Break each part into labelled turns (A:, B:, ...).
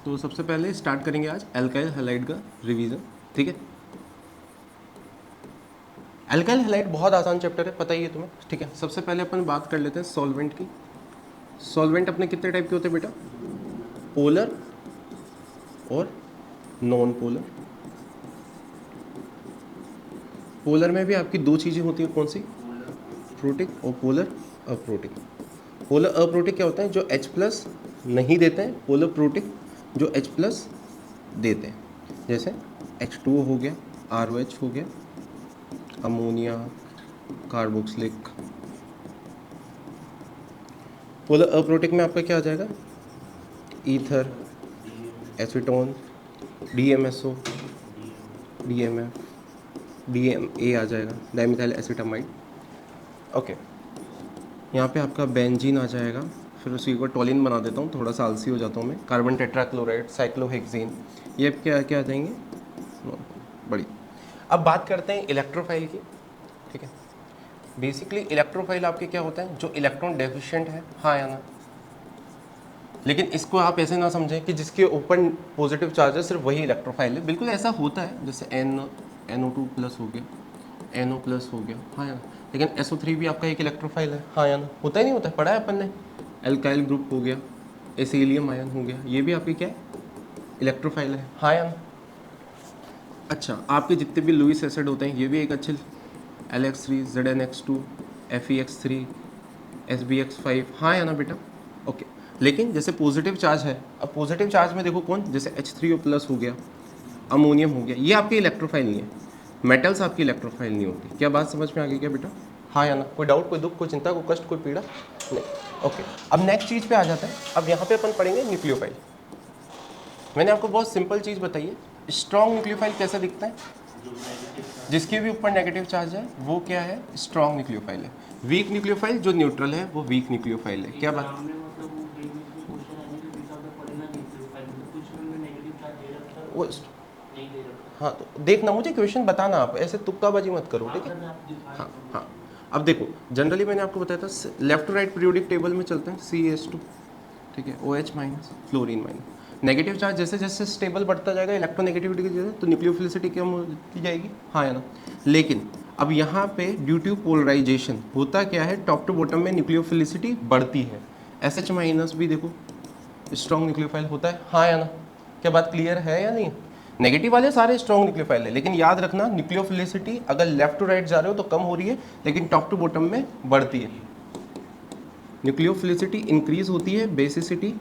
A: तो सबसे पहले स्टार्ट करेंगे आज एल्काइल हैलाइड का रिवीजन, ठीक है। एल्काइल हैलाइड बहुत आसान चैप्टर है, पता ही है तुम्हें, ठीक है। सबसे पहले अपन बात कर लेते हैं सॉल्वेंट की। सॉल्वेंट अपने कितने टाइप के होते हैं बेटा? पोलर और नॉन पोलर। पोलर में भी आपकी दो चीज़ें होती हैं, कौन सी? प्रोटिक और पोलर अप्रोटिक। पोलर अप्रोटिक क्या होता है? जो H प्लस नहीं देते हैं। पोलर प्रोटिक जो H प्लस देते हैं, जैसे H2O हो गया, ROH हो गया, अमोनिया, कार्बोक्सिलिक। पोलर अप्रोटिक में आपका क्या आ जाएगा? Ether, acetone, DMSO, DMF, DMA आ जाएगा, डाइमिथाइल एसिटामाइड। ओके, यहाँ पे आपका बेंजीन आ जाएगा, फिर उसी को टोलिन बना देता हूँ, थोड़ा सा आलसी हो जाता हूँ मैं। कार्बन टेट्राक्लोराइड, साइक्लोहेक्सेन, ये क्या क्या आ जाएंगे? बड़ी। अब बात करते हैं इलेक्ट्रोफाइल की, ठीक है। बेसिकली इलेक्ट्रोफाइल आपके क्या होता है? जो इलेक्ट्रॉन डेफिशिएंट है, हाँ या ना। लेकिन इसको आप ऐसे ना समझें कि जिसके ऊपर पॉजिटिव चार्ज है सिर्फ वही इलेक्ट्रोफाइल है, बिल्कुल ऐसा होता है। जैसे NO2 प्लस हो गया, NO प्लस हो गया, हाँ या ना। लेकिन SO3 भी आपका एक इलेक्ट्रोफाइल है, हाँ या ना। होता ही नहीं होता है, पढ़ा है अपन ने। एल्काइल ग्रुप हो गया, एसिलियम आयन हो गया, ये भी आपकी क्या है? इलेक्ट्रोफाइल है, हाँ या ना। अच्छा, आपके जितने भी लुईस एसिड होते हैं ये भी एक अच्छे, LX3, ZnX2, FeX3, SbX5, हाँ या ना बेटा। ओके, लेकिन जैसे पॉजिटिव चार्ज है, अब पॉजिटिव चार्ज में देखो कौन, जैसे H3O प्लस हो गया, अमोनियम हो गया, ये आपकी इलेक्ट्रोफाइल नहीं है। मेटल्स आपकी इलेक्ट्रोफाइल नहीं होती। क्या बात समझ में आ गई क्या बेटा? हाँ या ना। कोई डाउट, कोई दुख, कोई चिंता, कोई कष्ट, कोई पीड़ा नहीं? ओके, अब नेक्स्ट चीज़ पे आ जाता है। अब यहाँ पे अपन पढ़ेंगे न्यूक्लियोफाइल। मैंने आपको बहुत सिंपल चीज़ बताई है, स्ट्रॉन्ग न्यूक्लियोफाइल कैसा दिखता है? जिसके भी ऊपर नेगेटिव चार्ज है वो क्या है? स्ट्रॉन्ग न्यूक्लियोफाइल है। वीक न्यूक्लियोफाइल जो न्यूट्रल है वो वीक न्यूक्लियोफाइल है। क्या बात? वो हाँ, तो देखना, मुझे क्वेश्चन बताना, आप ऐसे तुक्काबाजी मत करो, ठीक है। हाँ हाँ, अब देखो जनरली मैंने आपको बताया था left to right periodic table में चलते हैं CH2, ठीक है, OH minus, fluorine minus. Negative charge जैसे जैसे स्टेबल बढ़ता जाएगा इलेक्ट्रोनेगेटिविटी की जगह, तो न्यूक्लियोफिलिसिटी कम होती जाएगी, हाँ या ना। लेकिन अब यहाँ पे ड्यू टू पोलराइजेशन होता क्या है? टॉप टू बॉटम में न्यूक्लियोफिलिसिटी बढ़ती है। SH माइनस भी देखो स्ट्रॉन्ग न्यूक्लियोफाइल होता है, हाँ या ना। क्या बात क्लियर है या नहीं? नेगेटिव वाले सारे स्ट्रॉन्ग न्यूक्लियोफाइल है, लेकिन याद रखना न्यूक्लियोफिलिसिटी अगर लेफ्ट टू राइट जा रहे हो तो कम हो रही है, लेकिन टॉप टू बॉटम में बढ़ती है। न्यूक्लियोफिलिसिटी इंक्रीज होती है, बेसिसिटी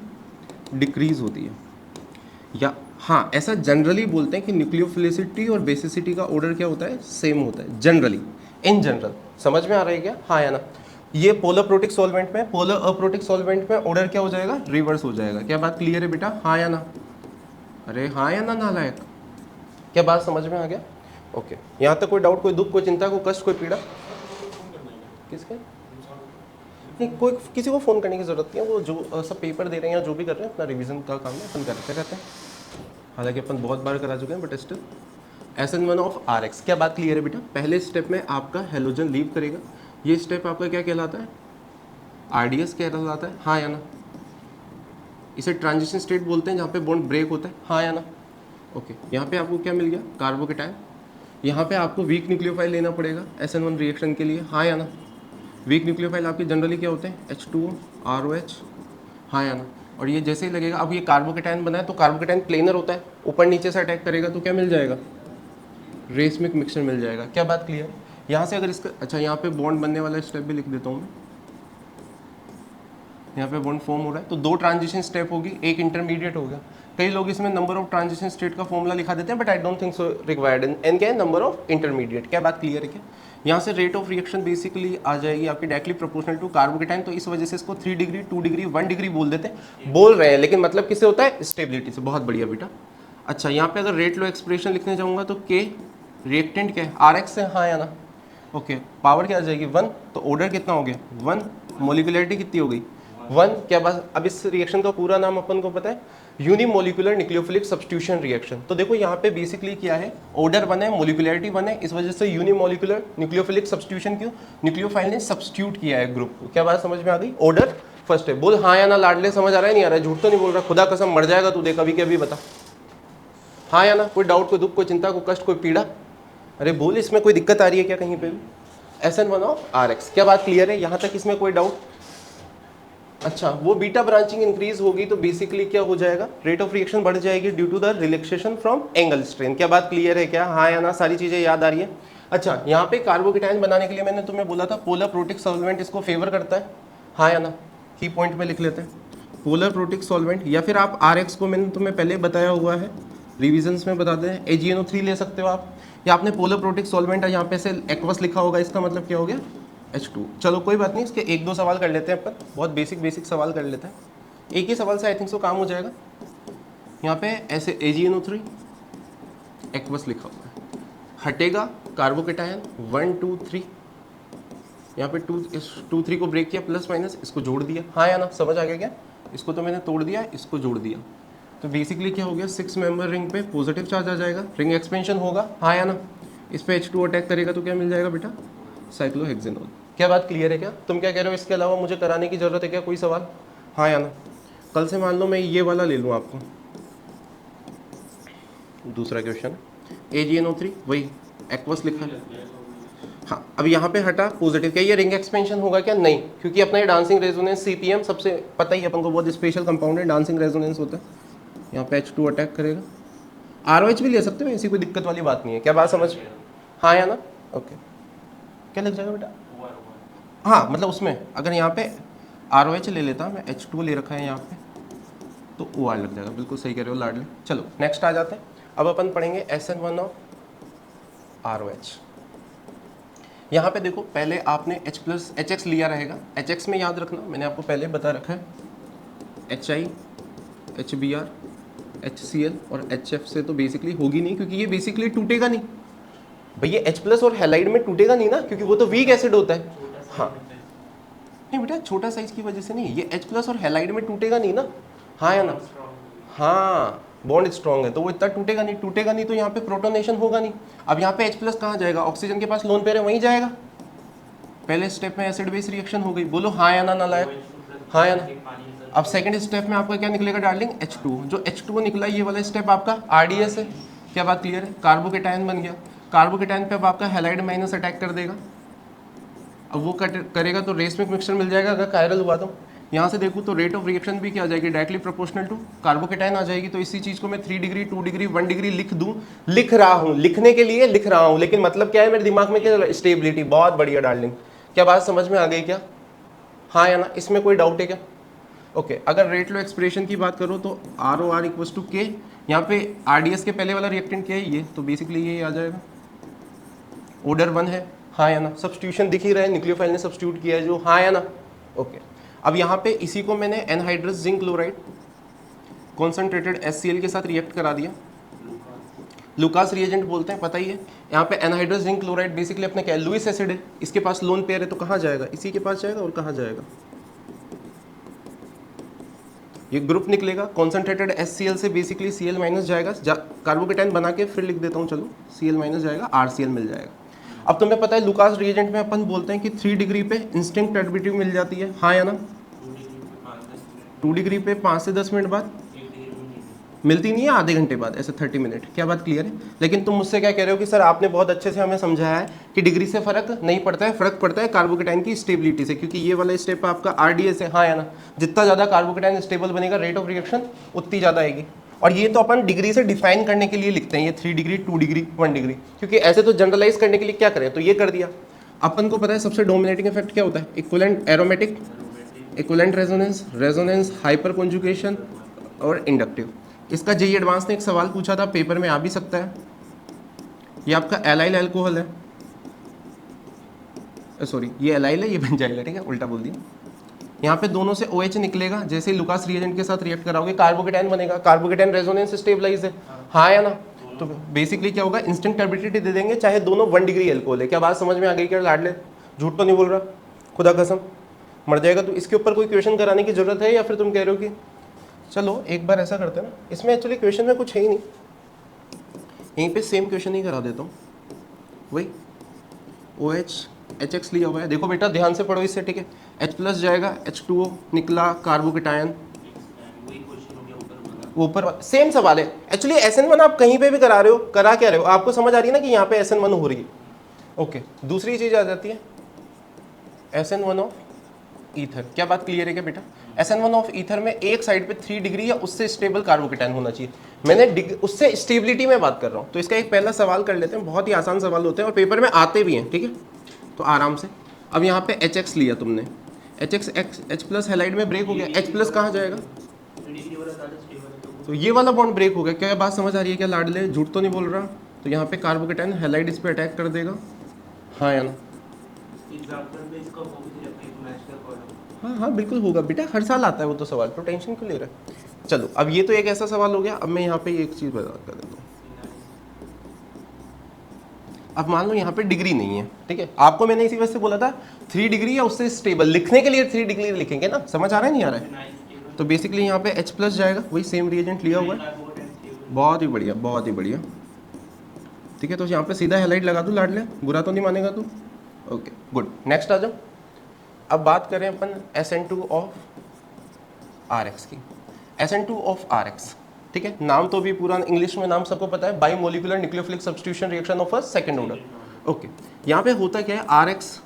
A: डिक्रीज होती है। या हाँ, ऐसा जनरली बोलते हैं कि न्यूक्लियोफिलिसिटी और बेसिसिटी का ऑर्डर क्या होता है? सेम होता है जनरली, इन जनरल। समझ में आ रहा है क्या? हाँ या ना। ये पोलर प्रोटिक सॉल्वेंट में, पोलर अप्रोटिक सॉल्वेंट में ऑर्डर क्या हो जाएगा? रिवर्स हो जाएगा। क्या बात क्लियर है बेटा? हाँ या ना? अरे हाँ या ना नालायक, क्या बात समझ में आ गया? ओके, यहाँ तक कोई डाउट, कोई दुख, कोई चिंता, कोई कष्ट, कोई पीड़ा? किसके? नहीं, कोई किसी को फ़ोन करने की ज़रूरत नहीं है। वो जो सब पेपर दे रहे हैं या जो भी कर रहे हैं अपना रिवीजन का काम है, अपन करते रहते हैं। हालांकि अपन बहुत बार करा चुके हैं, but still SN1 of RX। क्या बात क्लियर है बेटा? पहले स्टेप में आपका हेलोजन लीव करेगा, ये स्टेप आपका क्या कहलाता है? RDS कहलाता है, हाँ या ना। इसे ट्रांजिशन स्टेट बोलते हैं, जहाँ पे बॉन्ड ब्रेक होता है, हाँ या ना। ओके, यहाँ पे आपको क्या मिल गया? कार्बोकेटायन। यहाँ पे आपको वीक न्यूक्लियोफाइल लेना पड़ेगा SN1 रिएक्शन के लिए, हाँ या ना। वीक न्यूक्लियोफाइल आपके जनरली क्या होते हैं? H2O, ROH, हाँ या ना। और ये जैसे ही लगेगा, अब ये कार्बोकेटायन बना है तो कार्बोकेटायन प्लेनर होता है, ऊपर नीचे से अटैक करेगा तो क्या मिल जाएगा? रेसमिक मिक्सचर मिल जाएगा। क्या बात क्लियर है? यहाँ से अगर इसका, अच्छा यहाँ पे बॉन्ड बनने वाला स्टेप भी लिख देता हूँ मैं। यहाँ पे बॉन्ड फॉर्म हो रहा है तो दो ट्रांजिशन स्टेप होगी, एक इंटरमीडिएट होगा। कई लोग इसमें नंबर ऑफ ट्रांजिशन स्टेट का फॉर्मूला लिखा देते हैं, but I don't think so required. N क्या है? Number of intermediate. क्या बात क्लियर है क्या? यहाँ से रेट ऑफ रिएक्शन बेसिकली आ जाएगी आपकी डायरेक्टली प्रोपोर्शनल टू कार्बोकेटाइन, तो इस वजह से इसको 3 डिग्री, 2 डिग्री, 1 डिग्री बोल देते हैं, बोल रहे हैं, लेकिन मतलब किससे होता है? स्टेबिलिटी से। बहुत बढ़िया बेटा। अच्छा, यहाँ पे अगर रेट लो एक्सप्रेशन लिखने जाऊँगा तो के रिएक्टेंट क्या है? RX से, हाँ या ना। ओके, पावर क्या आ जाएगी? 1, तो ऑर्डर कितना हो गया? 1, मोलिकुलरिटी कितनी हो गई? 1। क्या बात? अब इस रिएक्शन का पूरा नाम अपन को पता है, यूनिमोलिकुलर न्यूक्लियोफिलिक सब्स्टिट्यूशन रिएक्शन। तो देखो यहाँ पे बेसिकली क्या है? ऑर्डर 1 है, मोलिकुलरिटी 1 है, इस वजह से यूनिमोलिकुलर न्यूक्लियोफिलिक सब्स्टिट्यूशन। क्यों? न्यूक्लियोफाइल ने सब्स्टिट्यूट किया है ग्रुप को। क्या बात समझ में आ गई? ऑर्डर फर्स्ट है। बोल हाँ या ना लाडले, समझ आ रहा है नहीं आ रहा है? झूठ तो नहीं बोल रहा, खुदा कसम मर जाएगा तू, देख अभी के अभी बता, हाँ या ना? कोई डाउट, कोई दुख, कोई चिंता, कोई कष्ट, कोई पीड़ा? अरे बोल, इसमें कोई दिक्कत आ रही है क्या कहीं पे भी? SN1 ऑफ RX, क्या बात क्लियर है यहाँ तक? इसमें कोई डाउट? अच्छा, वो बीटा ब्रांचिंग इंक्रीज होगी तो बेसिकली क्या हो जाएगा, रेट ऑफ रिएक्शन बढ़ जाएगी due to the relaxation from angle strain. क्या बात क्लियर है क्या? हाँ या ना? सारी चीजें याद आ रही है? अच्छा, यहाँ पे कार्बोकेटाइन बनाने के लिए मैंने तुम्हें बोला था पोलर प्रोटिक सॉल्वेंट इसको फेवर करता है, हाँ या ना? की पॉइंट में लिख लेते हैं पोलर प्रोटिक सॉल्वेंट, या फिर आप RX को मैंने तुम्हें पहले बताया हुआ है, रिविजन्स में बताते हैं, AgNO3 ले सकते हो आप, या आपने पोलर प्रोटिक सॉल्वेंट यहाँ पे से एक्वस लिखा होगा, इसका मतलब क्या हो गया, H2। चलो कोई बात नहीं, इसके एक दो सवाल कर लेते हैं अपन, बहुत बेसिक सवाल कर लेते हैं, एक ही सवाल से आई थिंक सो काम हो जाएगा। यहाँ पे ऐसे AgNO3 एक्वस लिखा हुआ है, हटेगा कार्बोकेटायन 1 2 3, यहाँ पे 2 3 को ब्रेक किया, प्लस माइनस इसको जोड़ दिया, हाँ या ना? समझ आ गया क्या? इसको तो मैंने तोड़ दिया, इसको जोड़ दिया, तो बेसिकली क्या हो गया, 6 मेंबर रिंग पे पॉजिटिव चार्ज आ जाएगा, रिंग एक्सपेंशन होगा, हाँ या ना? इस पे H2 अटैक करेगा तो क्या मिल जाएगा बेटा, साइक्लोहेक्सेनॉल। क्या बात क्लियर है क्या? तुम क्या कह रहे हो, इसके अलावा मुझे कराने की जरूरत है क्या, कोई सवाल, हाँ या ना? कल से मान लो मैं ये वाला ले लूँ आपको, दूसरा क्वेश्चन AgNO3 वही एक्वस लिखा है, हाँ अब यहाँ पे हटा पॉजिटिव, क्या ये रिंग एक्सपेंशन होगा क्या? नहीं, क्योंकि अपना ये डांसिंग रेजोनेंस CPM सबसे पता ही अपन को, बहुत स्पेशल कंपाउंड है, डांसिंग रेजोनेंस होता है, यहाँ पे H2 अटैक करेगा। ROH भी ले सकते हो, ऐसी कोई दिक्कत वाली बात नहीं है, क्या बात समझ, हाँ या ना? ओके, क्या लग जाएगा बेटा, हाँ मतलब उसमें अगर यहाँ पे ROH ले लेता, मैं H2 ले रखा है यहाँ पे, तो OR लग जाएगा, बिल्कुल सही कह रहे हो लाडले। चलो नेक्स्ट आ जाते हैं, अब अपन पढ़ेंगे SN1 ऑफ ROH। यहाँ पे देखो, पहले आपने HX लिया रहेगा, HX में याद रखना मैंने आपको पहले बता रखा है, HI HBr HCl और HF से तो बेसिकली होगी नहीं, क्योंकि ये बेसिकली टूटेगा नहीं भैया, H+ और हैलाइड में टूटेगा नहीं ना, क्योंकि वो तो वीक एसिड होता है। हाँ नहीं बेटा, छोटा साइज की वजह से नहीं, ये H+ और हैलाइड में टूटेगा नहीं ना, हाँ या ना? हाँ बॉन्ड स्ट्रॉन्ग है तो वो इतना टूटेगा नहीं तो यहाँ पे प्रोटोनेशन होगा नहीं। अब यहाँ पे H+ कहाँ जाएगा, ऑक्सीजन के पास लोन पेयर है वहीं जाएगा, पहले स्टेप में एसिड बेस रिएक्शन हो गई, बोलो हाँ या ना? नालायक, हाँ या ना? अब सेकंड स्टेप में आपका क्या निकलेगा डार्लिंग, H2, जो H2 निकला ये वाला स्टेप आपका RDS है, क्या बात क्लियर है? कार्बोकेटायन बन गया, कार्बोकेटायन पे अब आपका हैलाइड माइनस अटैक कर देगा, अब वो करेगा तो रेसमिक मिक्सचर मिल जाएगा। अगर कायरल हुआ तो यहाँ से देखूँ तो रेट ऑफ रिएक्शन भी क्या आ जाएगी, डायरेक्टली प्रोपोर्शनल टू कार्बोकेटायन आ जाएगी। तो इसी चीज़ को मैं 3 डिग्री 2 डिग्री 1 डिग्री लिख दूँ, लिख रहा हूँ, लिखने के लिए लिख रहा हूँ, लेकिन मतलब क्या है मेरे दिमाग में, क्या स्टेबिलिटी, बहुत बढ़िया डार्लिंग, क्या बात समझ में आ गई क्या, हाँ या ना? इसमें कोई डाउट है क्या? ओके अगर रेट लो एक्सप्रेशन की बात करो तो ROR इक्वल्स टू K, यहाँ पे RDS के पहले वाला रिएक्टेंट क्या है ये, तो बेसिकली ये आ जाएगा, ऑर्डर 1 है, हाँ या ना? सब्स्टिट्यूशन दिख ही रहा है, न्यूक्लियोफाइल ने सब्स्टिट्यूट किया है जो, हाँ या ना? ओके अब यहाँ पे इसी को मैंने anhydrous zinc chloride concentrated HCl के साथ रिएक्ट करा दिया, लुकास रिएजेंट बोलते हैं, पता ही है। यहाँ पे एनहाइड्रस जिंक क्लोराइड बेसिकली अपने क्या है, लुइस एसिड है, इसके पास लोन पेयर है तो कहाँ जाएगा, इसी के पास जाएगा, और कहाँ जाएगा, ये ग्रुप निकलेगा, कॉन्सेंट्रेटेड HCl से बेसिकली Cl माइनस जाएगा, कार्बोकेटाइन बना के फिर लिख देता हूँ, चलो Cl माइनस जाएगा, RCl मिल जाएगा। अब तुम्हें पता है लुकास रिएजेंट में अपन बोलते हैं कि 3 डिग्री पे इंस्टिंक्ट टर्बिडिटी मिल जाती है, हाँ या ना? 2 डिग्री पे 5 से 10 मिनट बाद मिलती नहीं है, आधे घंटे बाद, ऐसे 30 मिनट, क्या बात क्लियर है? लेकिन तुम मुझसे क्या कह रहे हो कि सर आपने बहुत अच्छे से हमें समझाया है कि डिग्री से फर्क नहीं पड़ता है, फर्क पड़ता है कार्बोकेटाइन की स्टेबिलिटी से, क्योंकि ये वाला स्टेप आपका RDS है, हाँ या ना? जितना ज़्यादा कार्बोकेटाइन स्टेबल बनेगा रेट ऑफ रिएक्शन उतनी ज़्यादा आएगी। और ये तो अपन डिग्री से डिफाइन करने के लिए लिखते हैं, ये 3 डिग्री 2 डिग्री 1 डिग्री, क्योंकि ऐसे तो जनरलाइज करने के लिए क्या करें, तो ये कर दिया। अपन को पता है सबसे डोमिनेटिंग इफेक्ट क्या होता है, equivalent aromatic, equivalent resonance, resonance hyper conjugation और इंडक्टिव। इसका JEE एडवांस ने एक सवाल पूछा था, पेपर में आ भी सकता है, ये आपका एलाइल अल्कोहल है, सॉरी ये एलाइल है, ये बेंजाइल है, ठीक है उल्टा बोल दिया। यहाँ पे दोनों से OH निकलेगा, जैसे ही लुकास रिएजेंट के साथ रिएक्ट कराओगे कार्बोकेटाइन बनेगा, कार्बोकेटाइन रेजोनेंस स्टेबलाइज है, हाँ या ना? तो बेसिकली क्या होगा, इंस्टेंट टर्बिडिटी दे देंगे, चाहे दोनों 1 डिग्री अल्कोहल है। क्या बात समझ में आ गई क्या लाडले, झूठ तो नहीं बोल रहा, खुदा कसम मर जाएगा। तो इसके ऊपर कोई क्वेश्चन कराने की जरूरत है, या फिर तुम कह रहे हो कि चलो एक बार ऐसा करते हैं ना, इसमें एक्चुअली क्वेश्चन में कुछ है ही नहीं, यहीं पे सेम क्वेश्चन ही करा देता हूँ, वही OH HX लिया हुआ है, देखो बेटा ध्यान से पढ़ो इससे, ठीक है? H प्लस जाएगा, H2O निकला कार्बोकेटायन, ऊपर सेम सवाल है एक्चुअली। SN1 आप कहीं पे भी करा रहे हो, करा क्या रहे हो, आपको समझ आ रही है ना कि यहाँ पे SN1 हो रही है। ओके, दूसरी चीज आ जाती है SN1 ऑफ ईथर। क्या बात क्लियर है क्या बेटा? SN1 ऑफ ईथर में एक साइड पे 3 डिग्री या उससे स्टेबल कार्बोकेटायन होना चाहिए। मैंने उससे स्टेबिलिटी में बात कर रहा हूँ। तो इसका एक पहला सवाल कर लेते हैं, बहुत ही आसान सवाल होते हैं और पेपर में आते भी हैं, ठीक है, तो आराम से। अब यहाँ पे HX लिया तुमने, H प्लस हेलाइड में ब्रेक हो गया, H प्लस कहाँ जाएगा, तो ये वाला बॉन्ड ब्रेक हो गया। क्या बात समझ आ रही है क्या लाडले, झूठ तो नहीं बोल रहा? तो यहाँ पे कार्बोकेटायन हेलाइड इस पे अटैक कर देगा, हाँ या ना? हाँ हाँ बिल्कुल होगा बेटा, हर साल आता है वो तो सवाल, तो टेंशन क्यों ले रहा है। चलो अब ये तो एक ऐसा सवाल हो गया। अब मैं यहाँ पे एक चीज़ बता कर देता हूँ। अब मान लो यहाँ पे डिग्री नहीं है, ठीक है, आपको मैंने इसी वजह से बोला था 3 डिग्री या उससे स्टेबल लिखने के लिए 3 डिग्री लिखेंगे ना, समझ आ रहा है नहीं आ रहा है? तो बेसिकली यहाँ पे H प्लस जाएगा, वही सेम रिएजेंट लिया हुआ है, बहुत ही बढ़िया बहुत ही बढ़िया, ठीक है। तो यहाँ पे सीधा हेलाइड लगा दूँ लाडले, बुरा तो नहीं मानेगा तू? ओके गुड, नेक्स्ट आ जाओ। अब बात करें अपन SN2 ऑफ RX की, SN2 ऑफ RX, ठीक है, नाम तो भी पूरा इंग्लिश में नाम सबको पता है, by molecular nucleophilic substitution reaction of a second order. Okay, यहाँ पे होता क्या है, RX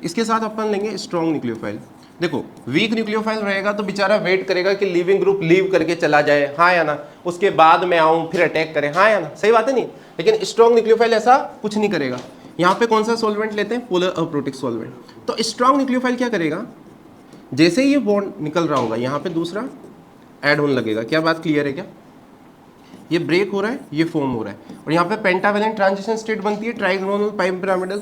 A: इसके साथ अपन लेंगे स्ट्रॉन्ग न्यूक्लियोफाइल। देखो वीक न्यूक्लियोफाइल रहेगा तो बेचारा वेट करेगा कि लिविंग ग्रुप लीव करके चला जाए, हाँ या ना, उसके बाद में आऊँ फिर अटैक करे, हाँ या ना, सही बात है नहीं? लेकिन स्ट्रॉन्ग न्यूक्लियोफाइल ऐसा कुछ नहीं करेगा। यहाँ पे कौन सा सॉल्वेंट लेते हैं, पोलर अप्रोटिक सॉल्वेंट। तो स्ट्रॉन्ग न्यूक्लियोफाइल क्या करेगा, जैसे ही ये बॉन्ड निकल रहा होगा यहाँ पे दूसरा ऐड होने लगेगा। क्या बात क्लियर है क्या? ये ब्रेक हो रहा है, ये फॉर्म हो रहा है, और यहाँ पे पेंटावेलेंट ट्रांजिशन स्टेट बनती है, ट्राइगोनल पाइप पिरामिडल,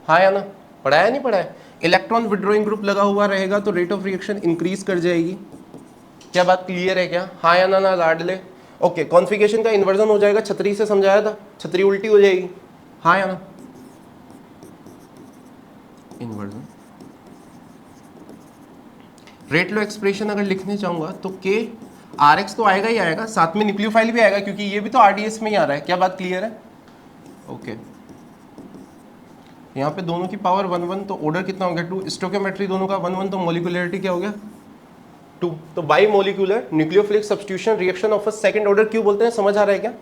A: हाँ या ना? पढ़ाया नहीं पढ़ाया? इलेक्ट्रॉन विड्रॉइंग ग्रुप लगा हुआ रहेगा तो रेट ऑफ रिएक्शन इंक्रीज कर जाएगी। क्या बात क्लियर है क्या? हाँ या ना लाडले? ओके, कॉन्फिगरेशन का इन्वर्जन हो जाएगा, छतरी से समझाया था, छतरी उल्टी हो जाएगी, हाँ या ना? इन्वर्जन रेट लो एक्सप्रेशन अगर लिखने चाहूंगा तो के RX तो आएगा ही आएगा, साथ में न्यूक्लियोफाइल भी आएगा क्योंकि ये भी तो RDS में ही आ रहा है। क्या बात क्लियर है? ओके, यहाँ पे दोनों की पावर 1 1, तो ऑर्डर कितना हो गया 2, स्टोकियोमेट्री दोनों का 1 1, तो मोलिकुलरिटी क्या हो गया 2। तो by molecular nucleophilic substitution reaction of a second order क्यों बोलते हैं, समझ आ रहा है क्या?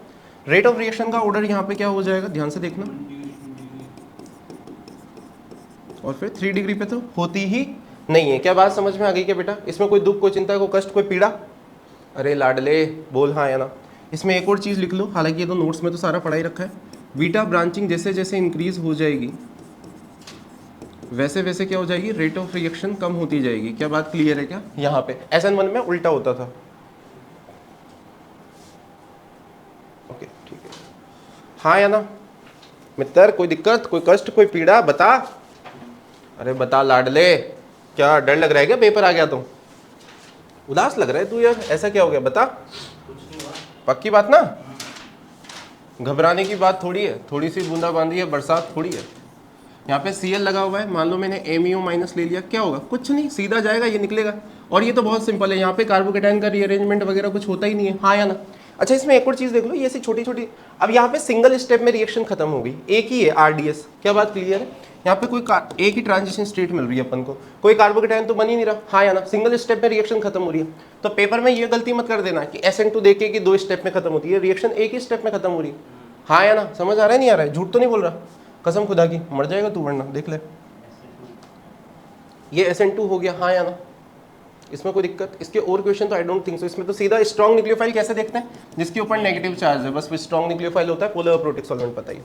A: रेट ऑफ रिएक्शन का ऑर्डर यहाँ पे क्या हो जाएगा, ध्यान से देखना, और फिर 3 डिग्री पे तो होती ही नहीं है। क्या बात समझ में आ गई क्या बेटा? इसमें कोई दुख, कोई चिंता, कोई कष्ट, कोई पीड़ा? अरे लाडले बोल हाँ या ना। इसमें एक और चीज़ लिख लो, हालांकि ये तो नोट्स में तो सारा पढ़ाई रखा है, बीटा ब्रांचिंग जैसे जैसे इंक्रीज हो जाएगी वैसे वैसे क्या हो जाएगी, रेट ऑफ रिएक्शन कम होती जाएगी। क्या बात क्लियर है क्या? यहाँ पे SN1 में उल्टा होता था। ओके ठीक है, हाँ या ना मित्र? कोई दिक्कत, कोई कष्ट, कोई पीड़ा बता? अरे बता लाडले, क्या डर लग रहा है क्या, पेपर आ गया तो उदास लग रहा है तू यार, ऐसा क्या हो गया बता? पक्की बात ना, घबराने की बात थोड़ी है, थोड़ी सी बूंदाबांदी है, बरसात थोड़ी है। यहाँ पे Cl लगा हुआ है, मान लो मैंने MeO माइनस ले लिया, क्या होगा, कुछ नहीं, सीधा जाएगा, ये निकलेगा। और ये तो बहुत सिंपल है, यहाँ पे कार्बोकेटाइन का रीअरेंजमेंट वगैरह कुछ होता ही नहीं है, हाँ या ना? अच्छा इसमें एक और चीज़ देख लो, ये ऐसी छोटी छोटी, अब यहाँ पे सिंगल स्टेप में रिएक्शन खत्म हो गई, एक ही है RDS। क्या बात क्लियर है? यहाँ पे कोई एक ही ट्रांजिशन स्टेट मिल रही है अपन को, कोई कार्बोकेटाइन तो बन ही नहीं रहा, हाँ या ना? सिंगल स्टेप में रिएक्शन खत्म हो रही है। तो पेपर में ये गलती मत कर देना कि SN2 देखे कि 2 स्टेप में खत्म होती है, रिएक्शन एक ही स्टेप में खत्म हो रही है, हाँ या ना? समझ आ रहा है नहीं आ रहा है? झूठ तो नहीं बोल रहा? कसम खुदा की, मर जाएगा तू वरना, देख ले। ये SN2 हो गया, हाँ या ना? इसमें कोई दिक्कत? इसके और क्वेश्चन तो आई डोंट थिंक सो। इसमें तो सीधा स्ट्रॉन्ग न्यूक्लियोफाइल कैसे देखते हैं, जिसके ऊपर नेगेटिव चार्ज है, बस स्ट्रॉन्ग न्यूक्लियोफाइल होता है, पोलर अप्रोटिक सॉल्वेंट पता ही।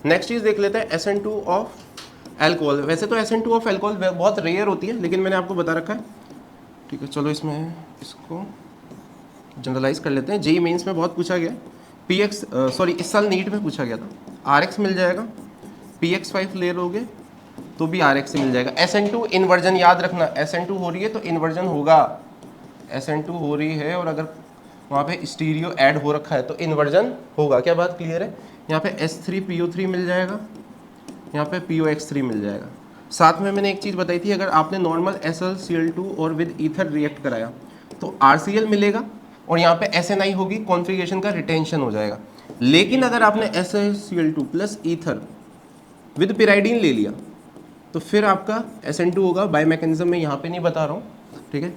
A: नेक्स्ट चीज देख लेते हैं SN2 ऑफ एल्कोहल। वैसे तो SN2 ऑफ एल्कोहल बहुत रेयर होती है, लेकिन मैंने आपको बता रखा है, ठीक है। चलो इसमें इसको जनरलाइज कर लेते हैं, जेईई मेंस में बहुत पूछा गया, इस साल नीट में पूछा गया था। RX मिल जाएगा, PX5 ले लोगे तो भी RX से मिल जाएगा। SN2 इन्वर्जन याद रखना, SN2 हो रही है तो इन्वर्जन होगा, SN2 हो रही है और अगर वहाँ पे स्टीरियो ऐड हो रखा है तो इन्वर्जन होगा। क्या बात क्लियर है? यहाँ पे S3PO3 मिल जाएगा, यहाँ पे POX3 मिल जाएगा। साथ में मैंने एक चीज़ बताई थी, अगर आपने नॉर्मल SlCl2 और विद ईथर रिएक्ट कराया तो RCl मिलेगा और यहाँ पे SNI होगी, कॉन्फ़िगरेशन का रिटेंशन हो जाएगा। लेकिन अगर आपने SlCl2 प्लस ईथर विद पिराइडीन ले लिया तो फिर आपका SN2 होगा। बाय मैकेनिज्म में यहाँ पे नहीं बता रहा हूँ, ठीक है।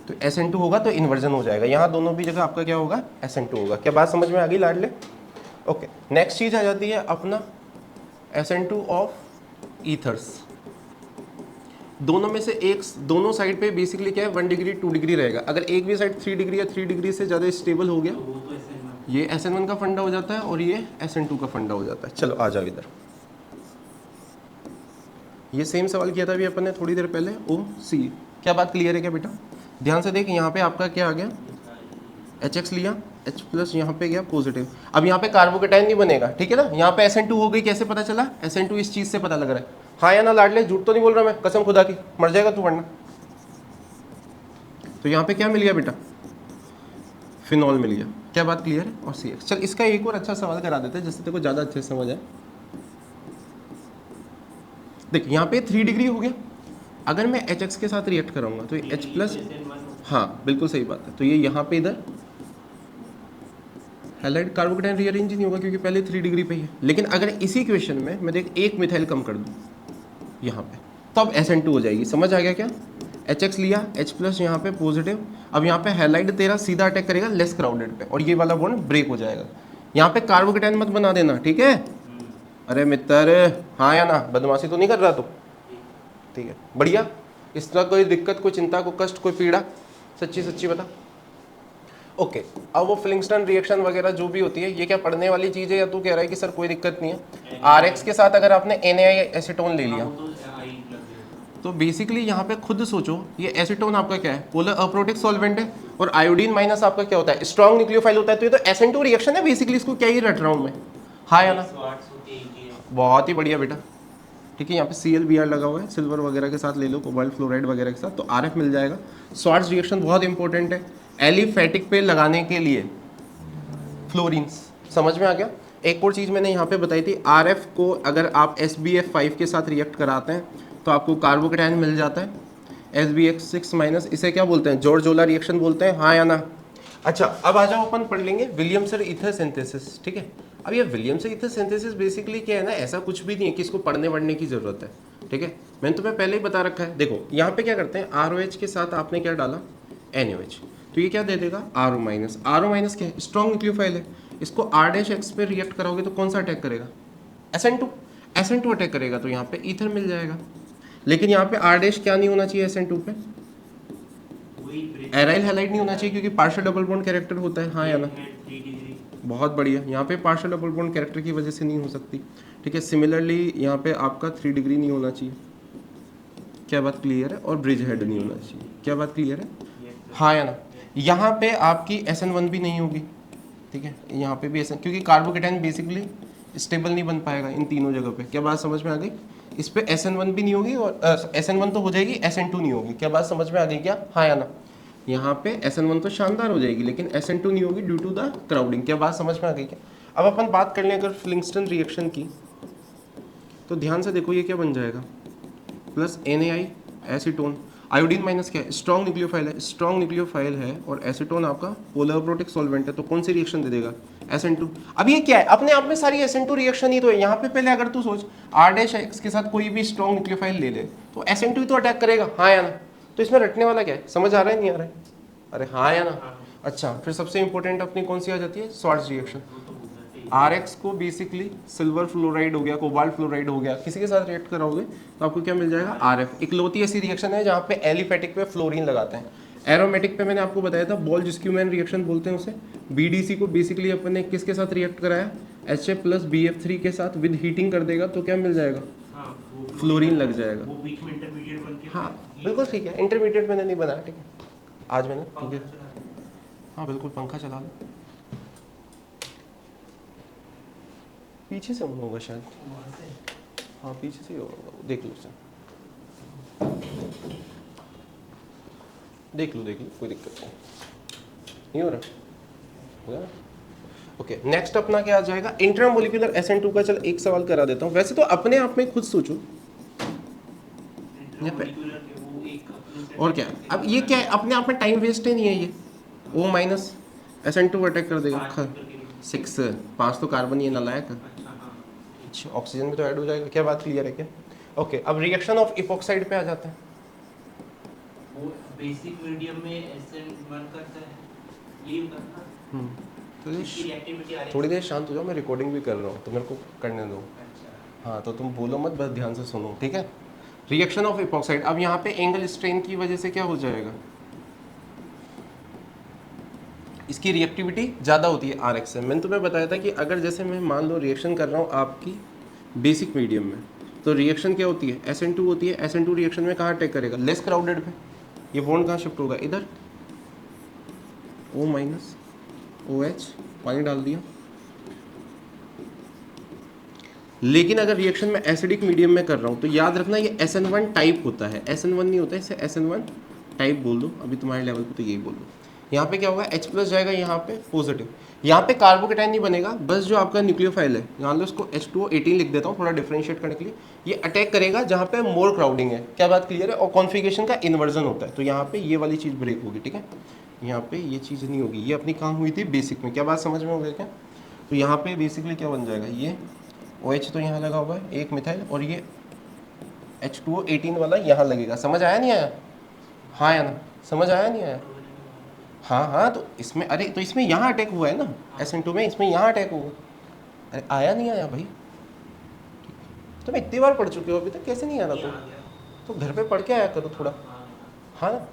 A: तो SN2 होगा तो इन्वर्जन हो जाएगा, यहाँ दोनों भी जगह आपका क्या होगा, SN2 होगा। क्या बात समझ में आ गई लाडले? ओके, नेक्स्ट चीज़ आ जाती है अपना SN2 ऑफ ईथर्स। दोनों में से एक, दोनों साइड पे बेसिकली क्या है, 1 डिग्री 2 डिग्री रहेगा। अगर एक भी साइड 3 डिग्री या 3 डिग्री से ज़्यादा स्टेबल हो गया, ये SN1 का फंडा हो जाता है और ये SN2 का फंडा हो जाता है। चलो आ जाओ इधर। ये सेम सवाल किया था अभी अपन ने थोड़ी देर पहले, OC। क्या बात क्लियर है क्या बेटा? ध्यान से देख, यहाँ पे आपका क्या आ गया, HX लिया, H प्लस यहाँ पे गया पॉजिटिव। अब यहाँ पे कार्बोकेटाइन नहीं बनेगा, ठीक है ना। यहाँ पे SN2 हो गई, कैसे पता चला? SN2 इस चीज़ से पता लग रहा है। हाँ या ना लाडले? झूठ तो नहीं बोल रहा मैं, कसम खुदा की, मर जाएगा तू वरना। तो यहाँ पे क्या मिल गया बेटा, फिनॉल मिल गया। क्या बात क्लियर है? और CX। चल इसका एक और अच्छा सवाल करा देते हैं जिससे तेरे को ज़्यादा अच्छे से समझ आए। देख यहाँ पे 3 डिग्री हो गया, अगर मैं HX के साथ रिएक्ट कराऊंगा तो ये H प्लस, हाँ बिल्कुल सही बात है। तो ये यहाँ पे इधर हैलाइड कार्बोकेटाइन रीअरेंज नहीं होगा क्योंकि पहले 3 डिग्री पे ही है। लेकिन अगर इसी इक्वेशन में मैं देख एक मिथाइल कम कर दूँ यहाँ पे, तब SN2 हो जाएगी। समझ आ गया क्या? HX लिया, H प्लस यहाँ पे पॉजिटिव। अब यहाँ पे हैलाइड तेरा सीधा अटैक करेगा लेस क्राउडेड पे और ये वाला बॉन्ड ब्रेक हो जाएगा। यहाँ पे कार्बोकेटाइन मत बना देना, ठीक है? अरे मित्र, हाँ या ना? बदमाशी तो नहीं कर रहा तू? ठीक है, बढ़िया। इस तरह कोई दिक्कत, कोई चिंता, कोई कष्ट, कोई पीड़ा, सच्ची सच्ची बता। ओके, अब वो फ्लिंगस्टन रिएक्शन वगैरह जो भी होती है, ये क्या पढ़ने वाली चीज़ है या तू कह रहा है कि सर कोई दिक्कत नहीं है? RX के साथ अगर आपने NaI एसीटोन ले लिया तो बेसिकली यहाँ पे खुद सोचो, ये एसीटोन आपका क्या है, पोलर अप्रोटिक सॉल्वेंट है, और आयोडीन माइनस आपका क्या होता है, स्ट्रॉन्ग न्यूक्लियोफाइल होता है। तो ये तो SN2 रिएक्शन है बेसिकली, इसको क्या ही रट रहा हूँ मैं, हाँ या ना? बहुत ही बढ़िया बेटा, ठीक है। यहाँ पे ClBr लगा हुआ है, सिल्वर वगैरह के साथ ले लो, कोबाल्ट फ्लोराइड वगैरह के साथ, तो RF मिल जाएगा। स्वार्ट्ज रिएक्शन बहुत इंपॉर्टेंट है एलिफेटिक पे लगाने के लिए, फ्लोरीन्स। समझ में आ गया? एक और चीज़ मैंने यहाँ पे बताई थी, RF को अगर आप SbF5 के साथ रिएक्ट कराते हैं तो आपको कार्बोकेटाइन मिल जाता है SbX6 माइनस। इसे क्या बोलते हैं, जॉर्ज-ओला रिएक्शन बोलते हैं, हाँ या ना? अच्छा, अब आ जाओ अपन पढ़ लेंगे विलियमसन ईथर सिंथेसिस, ठीक है। अब ये विलियमसन ईथर सिंथेसिस बेसिकली क्या है ना, ऐसा कुछ भी नहीं है कि इसको पढ़ने वढ़ने की ज़रूरत है, ठीक है। मैंने तुम्हें पहले ही बता रखा है। देखो यहाँ पे क्या करते हैं, ROH के साथ आपने क्या डाला, NaOH, तो ये क्या दे देगा, RO माइनस। RO माइनस क्या है, स्ट्रॉन्ग न्यूक्लियोफाइल है। इसको R-X पे रिएक्ट कराओगे तो कौन सा अटैक करेगा, SN2 अटैक करेगा, तो यहाँ पे ईथर मिल जाएगा। लेकिन यहाँ पे R- क्या नहीं होना चाहिए SN2 पे, एराइल हैलाइड नहीं होना चाहिए क्योंकि पार्शियल डबल बॉन्ड कैरेक्टर होता है, हाँ या ना? बहुत बढ़िया, यहाँ पे पार्शियल डबल बॉन्ड कैरेक्टर की वजह से नहीं हो सकती, ठीक है। सिमिलरली यहाँ पे आपका 3 डिग्री नहीं होना चाहिए, क्या बात क्लियर है? और ब्रिज हेड नहीं होना चाहिए, क्या बात क्लियर है, हाँ या ना? यहाँ पे आपकी SN1 भी नहीं होगी, ठीक है। यहाँ पे भी SN, क्योंकि कार्बोकेटाइन बेसिकली स्टेबल नहीं बन पाएगा इन तीनों जगह पे। क्या बात समझ में आ गई? इस पे SN1 भी नहीं होगी, और SN1 तो हो जाएगी, SN2 नहीं होगी। क्या बात समझ में आ गई क्या, हाँ या ना? यहाँ पे SN1 तो शानदार हो जाएगी लेकिन SN2 नहीं होगी ड्यू टू द क्राउडिंग। क्या बात समझ में आ गई क्या? अब अपन बात कर लें अगर फ्लिंगस्टन रिएक्शन की, तो ध्यान से देखो ये क्या बन जाएगा, plus NaI acetone. Iodine minus क्या है, स्ट्रॉन्ग न्यूक्लियोफाइल है, स्ट्रॉन्ग न्यूक्लियोफाइल है, और एसीटोन आपका पोलर प्रोटिक सॉल्वेंट है, तो कौन सी रिएक्शन दे देगा, SN2। अब ये क्या है, अपने आप में सारी SN2 रिएक्शन ही तो है। यहाँ पे पहले अगर तू सोच R-X के साथ कोई भी स्ट्रॉन्ग न्यूक्लियोफाइल ले ले तो SN2 ही तो अटैक करेगा, हाँ या ना? तो इसमें रटने वाला क्या है, समझ आ रहा है नहीं आ रहा है? अरे हाँ या ना? अच्छा, फिर सबसे इंपॉर्टेंट अपनी कौन सी आ जाती है, स्वार्ट्ज रिएक्शन। RX को बेसिकली सिल्वर फ्लोराइड हो गया, कोबाल्ट फ्लोराइड हो गया, किसी के साथ रिएक्ट कराओगे तो आपको क्या मिल जाएगा, RF। इकलौती ऐसी रिएक्शन है जहाँ पे एलिफेटिक पे फ्लोरीन लगाते हैं। एरोमेटिक पे मैंने आपको बताया था, बॉल-जिस्क्यूमैन रिएक्शन बोलते हैं उसे। BDC को बेसिकली अपन ने किसके साथ रिएक्ट कराया, HF प्लस BF3 के साथ विद हीटिंग कर देगा तो क्या मिल जाएगा, फ्लोरीन लग जाएगा। हाँ बिल्कुल ठीक है, इंटरमीडिएट मैंने नहीं बनाया, ठीक है आज मैंने, ठीक है। हाँ बिल्कुल, पंखा चला लो, पीछे से होगा शायद, हाँ पीछे से ही होगा, देख लो सर, देख लो कोई दिक्कत नहीं हो रहा। ओके, नेक्स्ट अपना क्या आ जाएगा, इंट्रामोलिकुलर SN2 का। चल एक सवाल करा देता हूँ, वैसे तो अपने आप में खुद सोचो और क्या। अब ये क्या है, अपने आप में टाइम वेस्ट ही नहीं है, ये O माइनस SN2 अटैक कर देगा, 5 तो कार्बन, ये नालायक है, ऑक्सीजन में तो ऐड हो जाएगा। क्या बात क्लियर है क्या? ओके, अब रिएक्शन ऑफ इपॉक्साइड पे आ जाते हैं।
B: वो बेसिक मीडियम में SN1 करता है, लीव करता है।
A: तो
B: इसकी रिएक्टिविटी आ रही है।
A: थोड़ी देर शांत हो जाओ, मैं रिकॉर्डिंग भी कर रहा हूँ तो मेरे को करने दो।
B: अच्छा,
A: हाँ, तो तुम बोलो मत, बस ध्यान से सुनो, ठीक है। रिएक्शन ऑफ इपॉक्साइड, अब यहाँ पे एंगल स्ट्रेन की वजह से क्या हो जाएगा, इसकी रिएक्टिविटी ज़्यादा होती है RX से। मैंने तुम्हें बताया था कि अगर जैसे मैं मान लो रिएक्शन कर रहा हूँ आपकी बेसिक मीडियम में, तो रिएक्शन क्या होती है, SN2 होती है। SN2 रिएक्शन में कहाँ अटैक करेगा, लेस क्राउडेड पे। ये बॉन्ड कहाँ शिफ्ट होगा, इधर O माइनस OH, पानी डाल दिया। लेकिन अगर रिएक्शन में एसिडिक मीडियम में कर रहा हूँ तो याद रखना ये SN1 टाइप होता है, SN1 नहीं होता है, इसे SN1 टाइप बोल दो। अभी तुम्हारे लेवल पे तो यही बोल दो। यहाँ पे क्या होगा, H प्लस जाएगा यहाँ पे पॉजिटिव, यहाँ पे कार्बोकेटाइन नहीं बनेगा, बस जो आपका न्यूक्लियोफाइल है, यहाँ लो इसको H2O18 लिख देता हूँ थोड़ा डिफरेंशिएट करने के लिए। ये अटैक करेगा जहाँ पे मोर क्राउडिंग है, क्या बात क्लियर है, और कॉन्फिगरेशन का इन्वर्जन होता है, तो यहाँ पे ये वाली चीज़ ब्रेक होगी, ठीक है। यहाँ पे ये चीज़ नहीं होगी, ये अपनी कहाँ हुई थी, बेसिक में। क्या बात समझ में हो गया क्या। तो यहाँ पे बेसिकली क्या बन जाएगा, ये OH तो यहाँ लगा हुआ है एक मिथाइल, और ये H2O18 वाला यहाँ लगेगा। समझ आया नहीं आया, हाँ या ना, समझ आया नहीं आया, हाँ हाँ। तो इसमें, अरे तो इसमें यहाँ अटैक हुआ है ना, SN2 में, इसमें यहाँ अटैक हुआ। अरे आया नहीं आया भाई, तुम इतनी बार पढ़ चुके हो अभी तक, कैसे नहीं आ रहा तो घर पे पढ़ के आया करो थोड़ा, हाँ ना।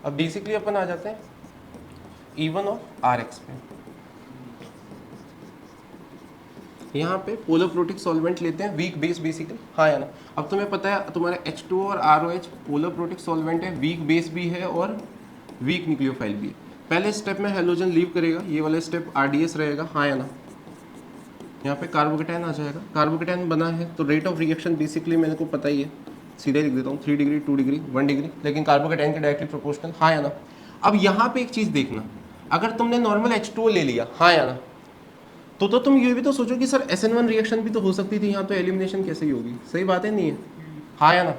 A: अब बेसिकली अपन आ जाते हैं E1 और RX पे। यहाँ पे पोलर प्रोटिक सॉल्वेंट लेते हैं, वीक बेस बेसिकली, हाँ या ना। अब तुम्हें पता है तुम्हारा H2O और ROH पोलर प्रोटिक सॉल्वेंट है, वीक बेस भी है और वीक न्यूक्लियोफाइल भी है। पहले स्टेप में हेलोजन लीव करेगा, ये वाला स्टेप RDS रहेगा, हाँ या ना। यहाँ पे कार्बोकेटाइन आ जाएगा, कार्बोकेटाइन बना है तो रेट ऑफ रिएक्शन बेसिकली मेरे को पता ही है, सीधे लिख देता हूँ 3 डिग्री 2 डिग्री 1 डिग्री, लेकिन कार्बोकेटाइन के डायरेक्टली प्रोपोर्शनल, हाँ या ना। अब यहाँ पे एक चीज़ देखना, अगर तुमने नॉर्मल H2O ले लिया, हाँ या ना, तो तुम ये भी तो सोचो कि सर SN1 रिएक्शन भी तो हो सकती थी यहाँ, तो एलिमिनेशन कैसे ही होगी, सही बात है नहीं है, हाँ या ना।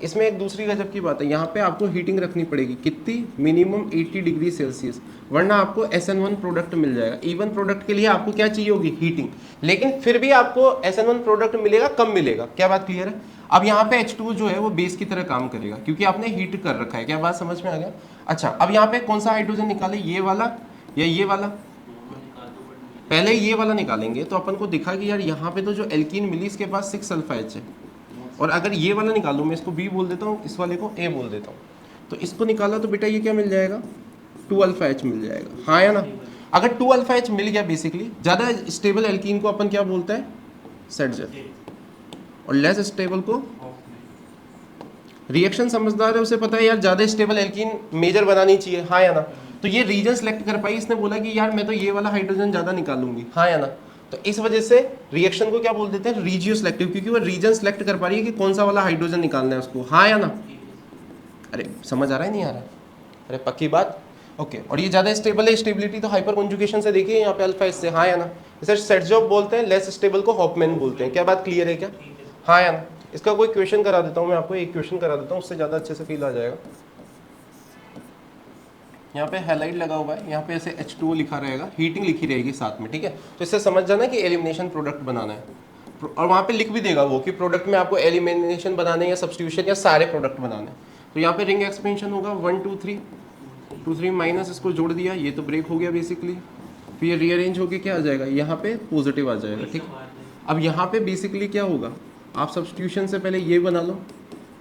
A: इसमें एक दूसरी गजब की बात है, यहाँ पे आपको हीटिंग रखनी पड़ेगी, कितनी, मिनिमम 80 डिग्री सेल्सियस, वरना आपको SN1 प्रोडक्ट मिल जाएगा। E1 प्रोडक्ट के लिए आपको क्या चाहिए होगी, हीटिंग, लेकिन फिर भी आपको SN1 प्रोडक्ट मिलेगा, कम मिलेगा। क्या बात क्लियर है। अब यहाँ पे H2 जो है वो बेस की तरह काम करेगा, क्योंकि आपने हीट कर रखा है। क्या बात समझ में आ गया। अच्छा, अब यहाँ पे कौन सा हाइड्रोजन निकाले, ये वाला या ये वाला, पहले ये वाला निकालेंगे तो अपन को दिखा कि यार यहाँ पे तो जो एल्कीन मिली इसके पास 6 सल्फा H है, और अगर ये वाला निकालूँ, मैं इसको B बोल देता हूँ, इस वाले को A बोल देता हूँ, तो इसको निकाला तो बेटा ये क्या मिल जाएगा, 2 अल्फा H मिल जाएगा, हाँ या ना। अगर 2 अल्फा H मिल गया, बेसिकली ज़्यादा स्टेबल एल्कीन को अपन क्या बोलते हैं, सेडजर, और लेस स्टेबल को, रिएक्शन समझदार है उसे पता है यार ज़्यादा स्टेबल एल्कीन मेजर बनानी चाहिए, हाँ या ना। तो ये रीजन सेलेक्ट कर पाई, इसने बोला कि यार मैं तो ये वाला हाइड्रोजन ज़्यादा निकालूंगी, हाँ या ना। तो इस वजह से रिएक्शन को क्या बोल देते हैं, रीजियो सिलेक्टिव, क्योंकि वो रीजन सेलेक्ट कर पा रही है कि कौन सा वाला हाइड्रोजन निकालना है उसको, हाँ या ना। अरे समझ आ रहा है नहीं आ रहा, अरे पक्की बात, ओके। और ये ज़्यादा स्टेबल है, स्टेबिलिटी तो हाइपर कॉन्जुगेशन से देखिए यहाँ पे अल्फा इससे, हाँ या ना। इसे सेडजॉब बोलते हैं, लेस स्टेबल को हॉफमैन बोलते हैं। क्या बात क्लियर है क्या, हाँ या ना। इसका कोई क्वेश्चन करा देता हूँ मैं आपको, एक क्वेश्चन करा देता हूँ, उससे ज़्यादा अच्छे से फील आ जाएगा। यहाँ पे हाईलाइट लगा हुआ है, यहाँ पे ऐसे H2O लिखा रहेगा, हीटिंग लिखी रहेगी साथ में, ठीक है। तो इससे समझ जाना कि एलिमिनेशन प्रोडक्ट बनाना है, और वहाँ पे लिख भी देगा वो कि प्रोडक्ट में आपको एलिमिनेशन बनाने या सब्स्टिट्यूशन या सारे प्रोडक्ट बनाने। तो यहाँ पे रिंग एक्सपेंशन होगा 1 2 3 2 3 माइनस, इसको जोड़ दिया, ये तो ब्रेक हो गया बेसिकली। फिर ये रीअरेंज होकर क्या आ जाएगा, यहाँ पे पॉजिटिव आ जाएगा, ठीक। अब यहाँ पे बेसिकली क्या होगा, आप सब्स्टिट्यूशन से पहले ये बना लो,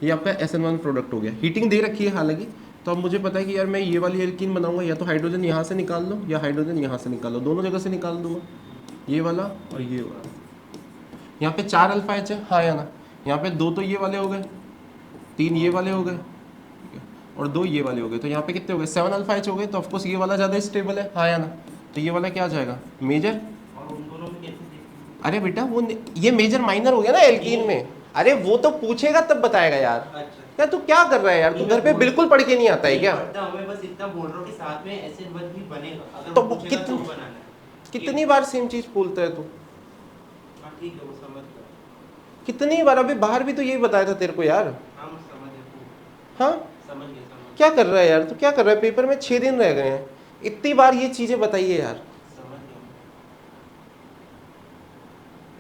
A: ये आपका SN1 प्रोडक्ट हो गया। हीटिंग दे रखी है हालांकि, तो अब मुझे पता है कि यार मैं ये वाली एल्कीन बनाऊंगा, या तो हाइड्रोजन यहाँ से निकाल लो या हाइड्रोजन यहाँ से निकाल लो, दोनों जगह से निकाल दूंगा, ये वाला और ये वाला। यहाँ पे 4 अल्फा H है, हाँ या ना। यहाँ पे 2 तो ये वाले हो गए, 3 ये वाले हो गए, ठीक है, और 2 ये वाले हो गए, तो यहाँ पे कितने हो गए, 7 अल्फा H हो गए। तो ऑफकोर्स ये वाला ज़्यादा स्टेबल है, हाँ या ना। तो ये वाला क्या आ जाएगा, मेजर। अरे बेटा वो ये मेजर माइनर हो गया ना एल्कीन में, अरे वो तो पूछेगा तब बताएगा यार। यार तू क्या कर रहा है यार, तू घर पे बिल्कुल पढ़ के नहीं आता है क्या।
B: मैं बस इतना बोल रहा हूँ कि साथ में SN1 भी बनेगा, अगर
A: तो
B: वो पूछेगा तो बनाना है।
A: कितनी बार सेम चीज बोलता है तू,
B: ठीक है, वो समझ गया।
A: कितनी बार, अभी बाहर भी तो यही बताया था तेरे को यार।
B: हाँ मैं समझ गया,
A: हाँ
B: समझ गया।
A: क्या कर रहा है यार तू, क्या कर रहा है, पेपर में 6 दिन रह गए हैं, इतनी बार ये चीजें बताइए यार,
B: समझ गया।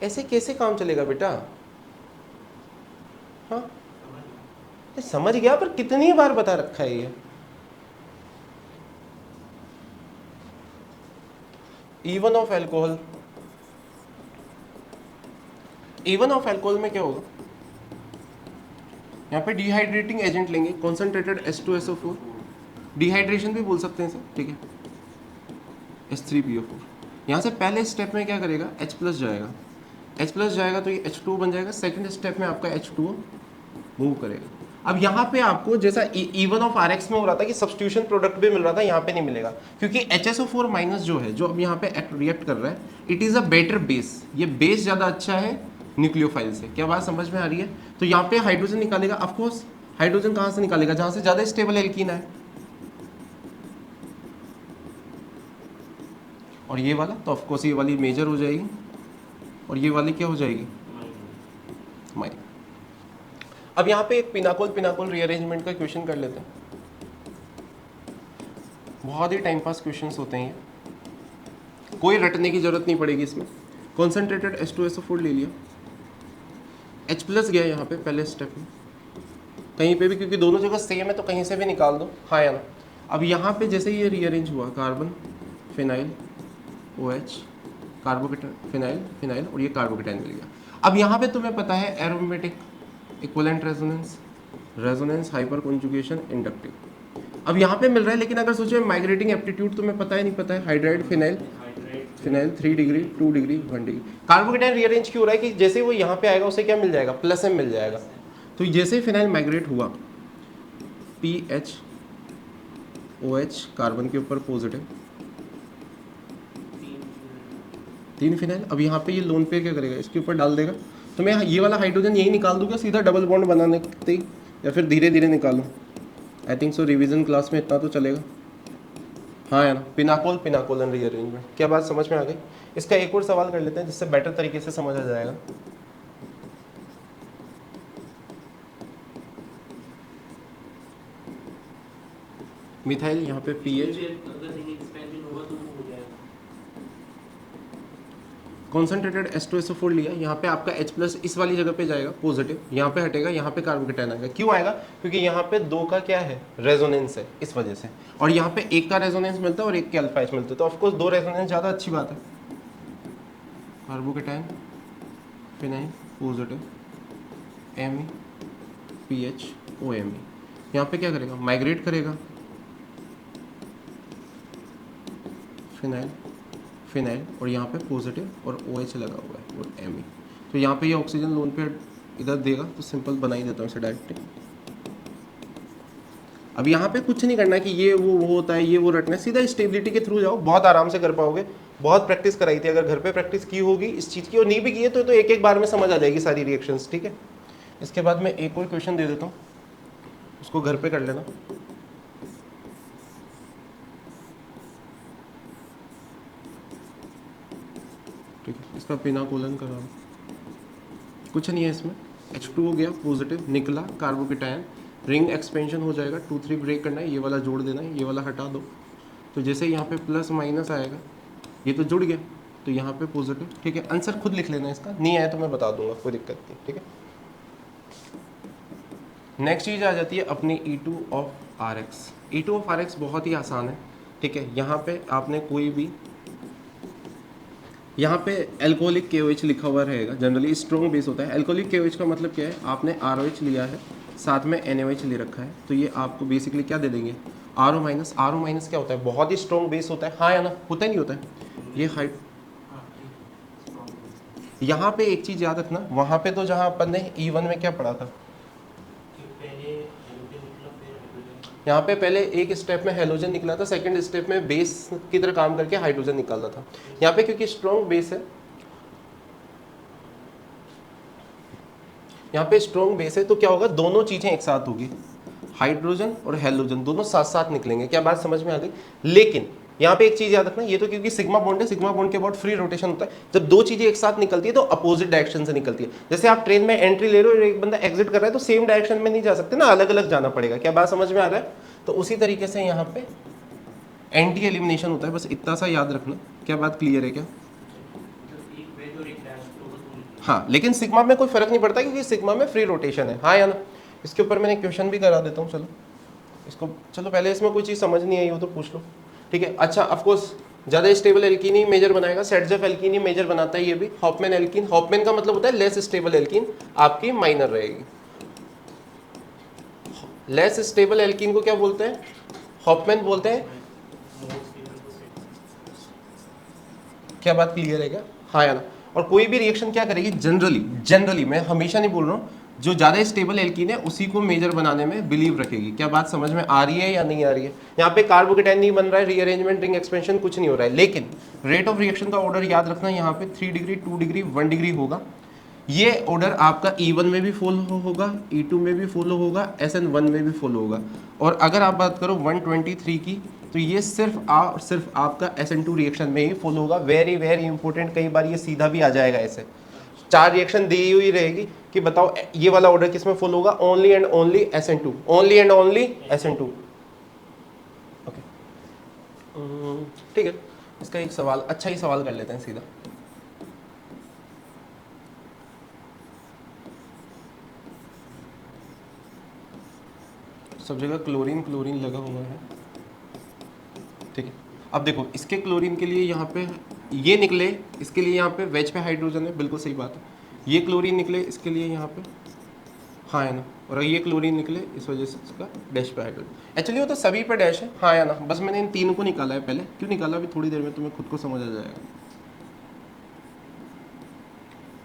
A: ऐसे कैसे काम चलेगा बेटा। हाँ समझ गया, पर कितनी बार बता रखा है ये। E1 of alcohol, E1 of alcohol में क्या होगा, यहाँ पे डिहाइड्रेटिंग एजेंट लेंगे, कॉन्सेंट्रेटेड H2SO4, डिहाइड्रेशन भी बोल सकते हैं सर, ठीक है, H3PO4। यहाँ से पहले स्टेप में क्या करेगा, H प्लस जाएगा, H प्लस जाएगा तो ये H2 बन जाएगा, सेकंड स्टेप में आपका H2O मूव करेगा। अब यहाँ पे आपको जैसा E1 ऑफ RX में हो रहा था कि सब्स्टिट्यूशन प्रोडक्ट भी मिल रहा था, यहाँ पे नहीं मिलेगा, क्योंकि HSO4 माइनस जो है, जो अब यहाँ पे रिएक्ट कर रहा है, it is a better base, ये बेस ज़्यादा अच्छा है न्यूक्लियोफाइल से। क्या बात समझ में आ रही है? तो यहाँ पे हाइड्रोजन निकालेगा, ऑफकोर्स हाइड्रोजन कहाँ से निकालेगा, जहाँ से ज़्यादा स्टेबल एल्कीन है, और ये वाला तो ऑफकोर्स ये वाली मेजर हो जाएगी, और ये वाली क्या हो जाएगी, माइनर। अब यहाँ पे एक पिनाकोल पिनाकोल रीअरेंजमेंट का क्वेश्चन कर लेते हैं, बहुत ही टाइम पास क्वेश्चंस होते हैं ये, कोई रटने की जरूरत नहीं पड़ेगी इसमें। कॉन्सेंट्रेटेड H2SO4 ले लिया, H प्लस गया यहाँ पे पहले स्टेप में, कहीं पे भी, क्योंकि दोनों जगह सेम है तो कहीं से भी निकाल दो, हाँ या ना। अब यहाँ पे जैसे ये रीअरेंज हुआ, carbon phenyl OH, carbocation phenyl phenyl, और ये कार्बोकेटाइन मिल गया। अब यहाँ पे तुम्हें पता है aromatic, equivalent resonance, resonance, hyper conjugation, inductive. अब यहाँ पे मिल रहा है, लेकिन अगर सोचो माइग्रेटिंग एप्टीट्यूड तुम्हें पता है नहीं पता है, hydride phenyl phenyl 3 degree 2 degree 1 degree. Carbocation rearrange क्यों हो रहा है कि जैसे वो यहाँ पे आएगा उसे क्या मिल जाएगा, प्लस M मिल जाएगा। तो जैसे ही फिनाइल माइग्रेट हुआ, PHOH कार्बन के ऊपर पॉजिटिव, 3 फिनाइल। अब यहाँ पे ये लोन पेयर क्या करेगा, इसके ऊपर डाल देगा, तो मैं ये वाला हाइड्रोजन यही निकाल दूंगा सीधा डबल बॉन्ड बनाने के, या फिर धीरे धीरे निकालूं। I think so revision class में इतना तो चलेगा, हाँ या ना। पिनाकोल पिनाकोल एंड रीअरेंजमेंट, क्या बात समझ में आ गई? इसका एक और सवाल कर लेते हैं जिससे बेटर तरीके से समझ आ जाएगा। मिथाइल यहाँ पे PH, कॉन्सेंट्रेटेड H2SO4 लिया, यहाँ पे आपका H प्लस इस वाली जगह पे जाएगा पॉजिटिव, यहाँ पे हटेगा, यहाँ पे कार्बोकेटाइन आएगा। क्यों आएगा? क्योंकि यहाँ पे 2 का क्या है, रेजोनेंस है, इस वजह से। और यहाँ पे 1 का रेजोनेंस मिलता है और 1 के अल्फा H मिलता है, तो ऑफकोर्स 2 रेजोनेंस ज़्यादा अच्छी बात है। Carbocation phenyl positive, Me PH OMe, यहाँ पे क्या करेगा, माइग्रेट करेगा, फिनाइल फिनाइल, और यहाँ पे पॉजिटिव और OH लगा हुआ है और Me। तो यहाँ पे ये ऑक्सीजन लोन पे इधर देगा, तो सिंपल बना ही देता हूँ इसे डायरेक्टली। अब यहाँ पे कुछ नहीं करना कि ये वो होता है, ये वो रटना है, सीधा स्टेबिलिटी के थ्रू जाओ, बहुत आराम से कर पाओगे। बहुत प्रैक्टिस कराई थी, अगर घर पे प्रैक्टिस की होगी इस चीज़ की और नहीं भी की है तो एक एक बार में समझ आ जाएगी सारी रिएक्शंस, ठीक है। इसके बाद मैं एक और क्वेश्चन दे देता हूँ, उसको घर पे कर लेना। ठीक है, इसका पिनाकोलन करा, कुछ नहीं है इसमें, H2 हो गया पॉजिटिव, निकला कार्बोकेटाइन, रिंग एक्सपेंशन हो जाएगा, 2-3 ब्रेक करना है, ये वाला जोड़ देना है, ये वाला हटा दो। तो जैसे यहाँ पे प्लस माइनस आएगा, ये तो जुड़ गया, तो यहाँ पे पॉजिटिव, ठीक है। आंसर खुद लिख लेना इसका, नहीं आया तो मैं बता दूंगा, कोई दिक्कत नहीं, ठीक है। नेक्स्ट चीज़ आ जाती है अपनी E2 of RX। E2 of RX बहुत ही आसान है, ठीक है। यहाँ पे आपने कोई भी, यहाँ पे एल्कोहलिक KOH लिखा हुआ रहेगा, जनरली स्ट्रॉन्ग बेस होता है। एल्कोहलिक KOH का मतलब क्या है, आपने ROH लिया है, साथ में NaOH ले रखा है, तो ये आपको बेसिकली क्या दे देंगे, RO माइनस। RO माइनस क्या होता है, बहुत ही स्ट्रॉन्ग बेस होता है, हाँ या ना, होता ही नहीं होता है ये हाइट। यहाँ पे एक चीज़ याद रखना, वहाँ पे तो जहाँ अपन ने E1 में क्या पढ़ा था, यहाँ पे पहले एक स्टेप में हेलोजन निकला था, सेकंड स्टेप में बेस की तरह काम करके हाइड्रोजन निकालता था। यहाँ पे क्योंकि स्ट्रॉन्ग बेस है, यहाँ पे स्ट्रॉन्ग बेस है, तो क्या होगा, दोनों चीजें एक साथ होगी, हाइड्रोजन और हेलोजन दोनों साथ साथ निकलेंगे। क्या बात समझ में आ गई? लेकिन यहाँ पे एक चीज याद रखना, ये तो क्योंकि सिग्मा बॉन्ड है, सिग्मा बॉन्ड के बाद फ्री रोटेशन होता है। जब दो चीजें एक साथ निकलती है तो अपोजिट डायरेक्शन से निकलती है। जैसे आप ट्रेन में एंट्री ले रहे हो और एक बंदा एग्जिट कर रहा है, तो सेम डायरेक्शन में नहीं जा सकते ना, अलग अलग जाना पड़ेगा। क्या बात समझ में आ रहा है? तो उसी तरीके से यहाँ पे एंटी एलिमिनेशन होता है, बस इतना सा याद रखना। क्या बात क्लियर है क्या? हाँ, लेकिन सिग्मा में कोई फर्क नहीं पड़ता क्योंकि सिग्मा में फ्री रोटेशन है, हाँ या ना। इसके ऊपर मैंने क्वेश्चन भी करा देता हूँ, चलो इसको, चलो पहले इसमें कोई चीज़ समझ नहीं आई हो तो पूछ लो, ठीक है। अच्छा, ऑफकोर्स ज़्यादा स्टेबल एल्कीन ही मेजर बनाएगा, सेट्स ऑफ एल्कीन ही मेजर बनाता है ये भी। हॉफमैन एल्कीन, हॉफमैन का मतलब होता है लेस स्टेबल एल्कीन, आपकी माइनर रहेगी। लेस स्टेबल एल्कीन को क्या बोलते हैं? हॉफमैन बोलते हैं। क्या बात क्लियर है क्या? हाँ या ना। और कोई भी रिएक्शन क्या करेगी जनरली मैं हमेशा नहीं बोल रहा हूँ, जो ज़्यादा स्टेबल एल्कीन है उसी को मेजर बनाने में बिलीव रखेगी। क्या बात समझ में आ रही है या नहीं आ रही है? यहाँ पे कार्बोकेटाइन नहीं बन रहा है, रीअरेंजमेंट, रिंग एक्सपेंशन कुछ नहीं हो रहा है, लेकिन रेट ऑफ रिएक्शन का ऑर्डर याद रखना, यहाँ पे 3 डिग्री, 2 डिग्री, 1 डिग्री होगा। ये ऑर्डर आपका E1 में भी फॉलो होगा, E2 में भी फॉलो होगा, SN1 में भी फॉलो होगा। और अगर आप बात करो 123 की, तो ये सिर्फ आपका SN2 रिएक्शन में ही फॉलो होगा। वेरी वेरी इंपॉर्टेंट, कई बार ये सीधा भी आ जाएगा ऐसे। 4 रिएक्शन दी हुई रहेगी कि बताओ ये वाला ऑर्डर किस में फॉलो होगा, only and only SN2, only and only SN2। Okay, ठीक है। इसका एक सवाल, अच्छा ही सवाल कर लेते हैं सीधा। सब जगह क्लोरीन क्लोरीन लगा हुआ है, ठीक है। अब देखो इसके क्लोरीन के लिए यहाँ पे ये निकले, इसके लिए यहाँ पे वेज पे हाइड्रोजन है, बिल्कुल सही बात है। ये क्लोरीन निकले, इसके लिए यहाँ पे हाँ है ना, और ये क्लोरीन निकले, इस वजह से इसका डैश पे हाइड्रोजन। एक्चुअली वो तो सभी पे डैश है, हाँ या ना, बस मैंने इन तीनों को निकाला है पहले। क्यों निकाला अभी थोड़ी देर में तुम्हें खुद को समझ आ जाएगा।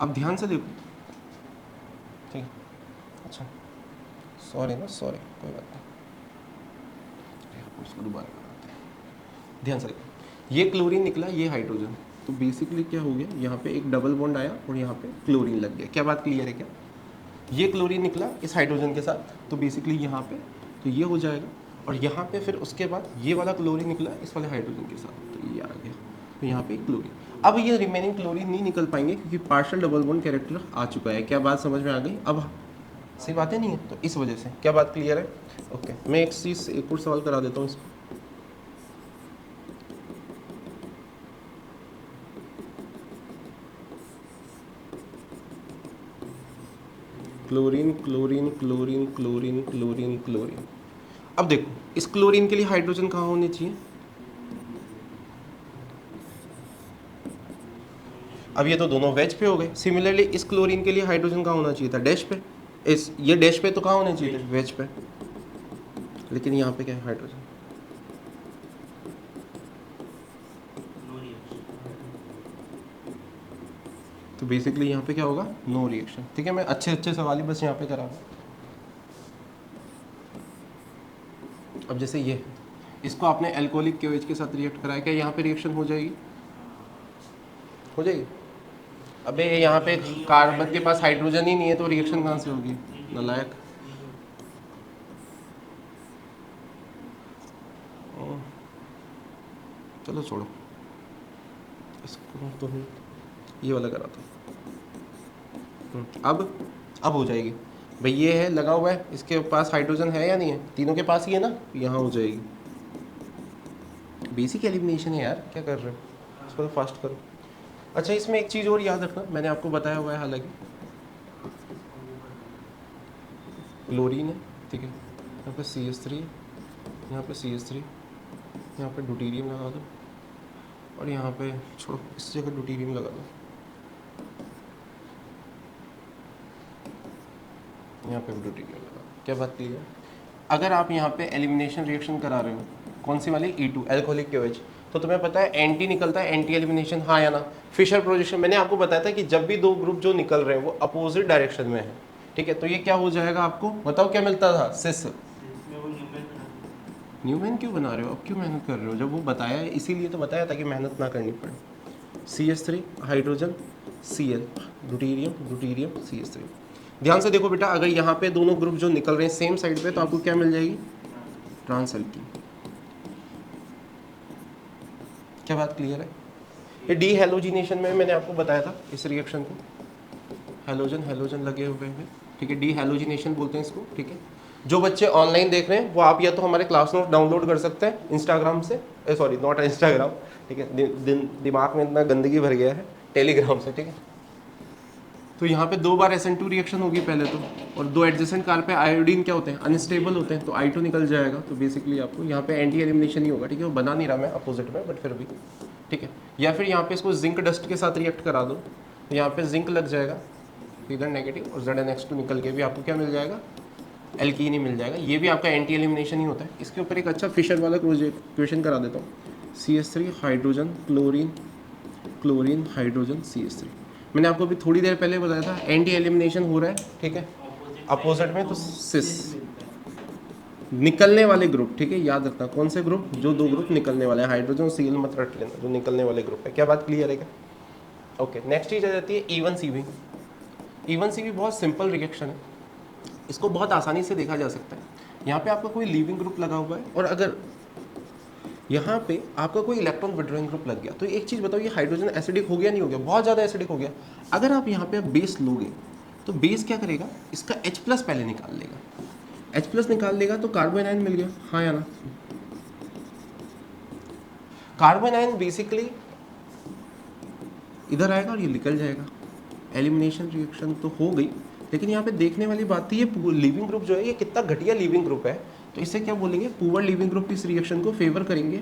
A: अब ध्यान से देखो, ठीक है। अच्छा सॉरी ना, सॉरी, कोई बात नहीं, उसको दोबारा बनाते हैं। ध्यान से देखो, ये क्लोरीन निकला, ये हाइड्रोजन, तो बेसिकली क्या हो गया, यहाँ पे एक डबल बॉन्ड आया और यहाँ पे क्लोरीन लग गया। क्या बात क्लियर है क्या? ये क्लोरीन निकला इस हाइड्रोजन के साथ, तो बेसिकली यहाँ पे तो ये हो जाएगा, और यहाँ पे फिर उसके बाद ये वाला क्लोरीन निकला इस वाले हाइड्रोजन के साथ, तो ये आ गया, तो यहाँ पे क्लोरीन। अब ये रिमेनिंग क्लोरीन नहीं निकल पाएंगे क्योंकि पार्शियल डबल बॉन्ड कैरेक्टर आ चुका है। क्या बात समझ में आ गई? अब सही बातें नहीं है, तो इस वजह से। क्या बात क्लियर है? ओके, मैं एक चीज़, एक और सवाल करा देता हूँ इसको। Chlorine chlorine chlorine chlorine chlorine chlorine. अब देखो इस क्लोरीन के लिए हाइड्रोजन कहाँ होने चाहिए? अब ये तो दोनों वेज पे हो गए। सिमिलरली इस क्लोरीन के लिए हाइड्रोजन कहाँ होना चाहिए था? डैश पे। इस ये डैश पे तो कहाँ होने चाहिए थे? वेज पे। लेकिन यहाँ पे क्या है? हाइड्रोजन। तो बेसिकली यहाँ पे क्या होगा? No reaction. ठीक है, मैं अच्छे अच्छे सवाल ही बस यहाँ पे करा रहा हूँ। अब जैसे ये, इसको आपने एल्कोहलिक KOH के साथ रिएक्ट कराया, क्या यहाँ पे रिएक्शन हो जाएगी? हो जाएगी। अबे यहाँ पे कार्बन के पास हाइड्रोजन ही नहीं है, तो रिएक्शन कहाँ से होगी? नालायक। चलो छोड़ो इसको, तो ये वाला करा था। अब हो जाएगी भाई। ये है लगा हुआ है, इसके पास हाइड्रोजन है या नहीं है? तीनों के पास ही है ना, यहाँ हो जाएगी। बेसिक एलिमिनेशन है यार, क्या कर रहे हो? इसको तो फास्ट करो। अच्छा, इसमें एक चीज़ और याद रखना, मैंने आपको बताया हुआ है हालांकि, क्लोरीन है, ठीक है, यहाँ पे CH3, यहाँ पे CH3, यहाँ पे ड्यूटेरियम लगा दो, और यहाँ पे छोड़ो, इस जगह ड्यूटेरियम लगा दो, यहाँ पे ड्यूटेरियम लगा दो। क्या बात क्लियर है? अगर आप यहाँ पे एलिमिनेशन रिएक्शन करा रहे हो, कौन सी वाली? E2 एल्कोहलिक KOH, तो तुम्हें पता है एंटी निकलता है, एंटी एलिमिनेशन, हाँ या ना? फिशर प्रोजेक्शन, मैंने आपको बताया था कि जब भी दो ग्रुप जो निकल रहे हैं वो अपोजिट डायरेक्शन में है, ठीक है, तो ये क्या हो जाएगा? आपको बताओ क्या मिलता था? सिस। न्यूमैन क्यों बना रहे हो? अब क्यों मेहनत कर रहे हो? जब वो बताया है इसीलिए तो बताया था कि मेहनत ना करनी पड़े। CH3 hydrogen, Cl deuterium deuterium CH3। ध्यान से देखो बेटा, अगर यहाँ पे दोनों ग्रुप जो निकल रहे हैं सेम साइड पे, तो आपको क्या मिल जाएगी? Trans alkene. क्या बात क्लियर है? ये डी हेलोजिनेशन में मैंने आपको बताया था इस रिएक्शन को, हेलोजन हेलोजन लगे हुए हैं, ठीक है, डी हेलोजिनेशन बोलते हैं इसको, ठीक है। जो बच्चे ऑनलाइन देख रहे हैं वो आप या तो हमारे क्लास नोट डाउनलोड कर सकते हैं इंस्टाग्राम से, सॉरी नॉट इंस्टाग्राम, ठीक है, दिमाग में इतना गंदगी भर गया है, टेलीग्राम से, ठीक है। तो यहाँ पे 2 बार SN2 रिएक्शन होगी पहले तो, और 2 एडजेसेंट कार पे आयोडीन क्या होते हैं, अनस्टेबल होते हैं, तो I2 निकल जाएगा। तो बेसिकली आपको यहाँ पे एंटी एलिमिनेशन ही होगा, ठीक है। वो बना नहीं रहा मैं अपोजिट में, बट फिर भी ठीक है। या फिर यहाँ पे इसको जिंक डस्ट के साथ रिएक्ट करा दो, तो यहाँ पे जिंक लग जाएगा, इधर नेगेटिव, और ZnX2 निकल के भी आपको क्या मिल जाएगा, एल्कीन ही मिल जाएगा। ये भी आपका एंटी एलिमिनेशन ही होता है। इसके ऊपर एक अच्छा फिशर वाला क्वेश्चन करा देता हूँ। CH3 hydrogen chlorine, chlorine hydrogen CH3। मैंने आपको अभी थोड़ी देर पहले बताया था एंटी एलिमिनेशन हो रहा है, ठीक है। अपोजिट में तो सिस निकलने वाले ग्रुप, ठीक है, याद रखना कौन से ग्रुप, जो 2 ग्रुप निकलने वाले हैं, हाइड्रोजन Cl मत रट लेना, जो निकलने वाले ग्रुप है। क्या बात क्लियर है क्या? ओके, नेक्स्ट चीज आ जाती है E1CV। E1CV बहुत सिंपल रिएक्शन है, इसको बहुत आसानी से देखा जा सकता है। यहाँ पे आपका कोई लीविंग ग्रुप लगा हुआ है, और अगर यहाँ पे आपका कोई इलेक्ट्रॉन विड्रॉइंग ग्रुप लग गया, तो एक चीज़ बताओ, ये हाइड्रोजन एसिडिक हो गया नहीं हो गया? बहुत ज़्यादा एसिडिक हो गया। अगर आप यहाँ पे बेस लोगे, तो बेस क्या करेगा, इसका H+ पहले निकाल लेगा। H+ निकाल लेगा तो कार्बन आयन मिल गया, हाँ या ना? कार्बन आयन बेसिकली इधर आएगा और ये निकल जाएगा। एलिमिनेशन रिएक्शन तो हो गई, लेकिन यहाँ पे देखने वाली बात थी, ये लिविंग ग्रुप जो है ये कितना घटिया लिविंग ग्रुप है। तो इससे क्या बोलेंगे, पुअर लिविंग ग्रुप इस रिएक्शन को फेवर करेंगे।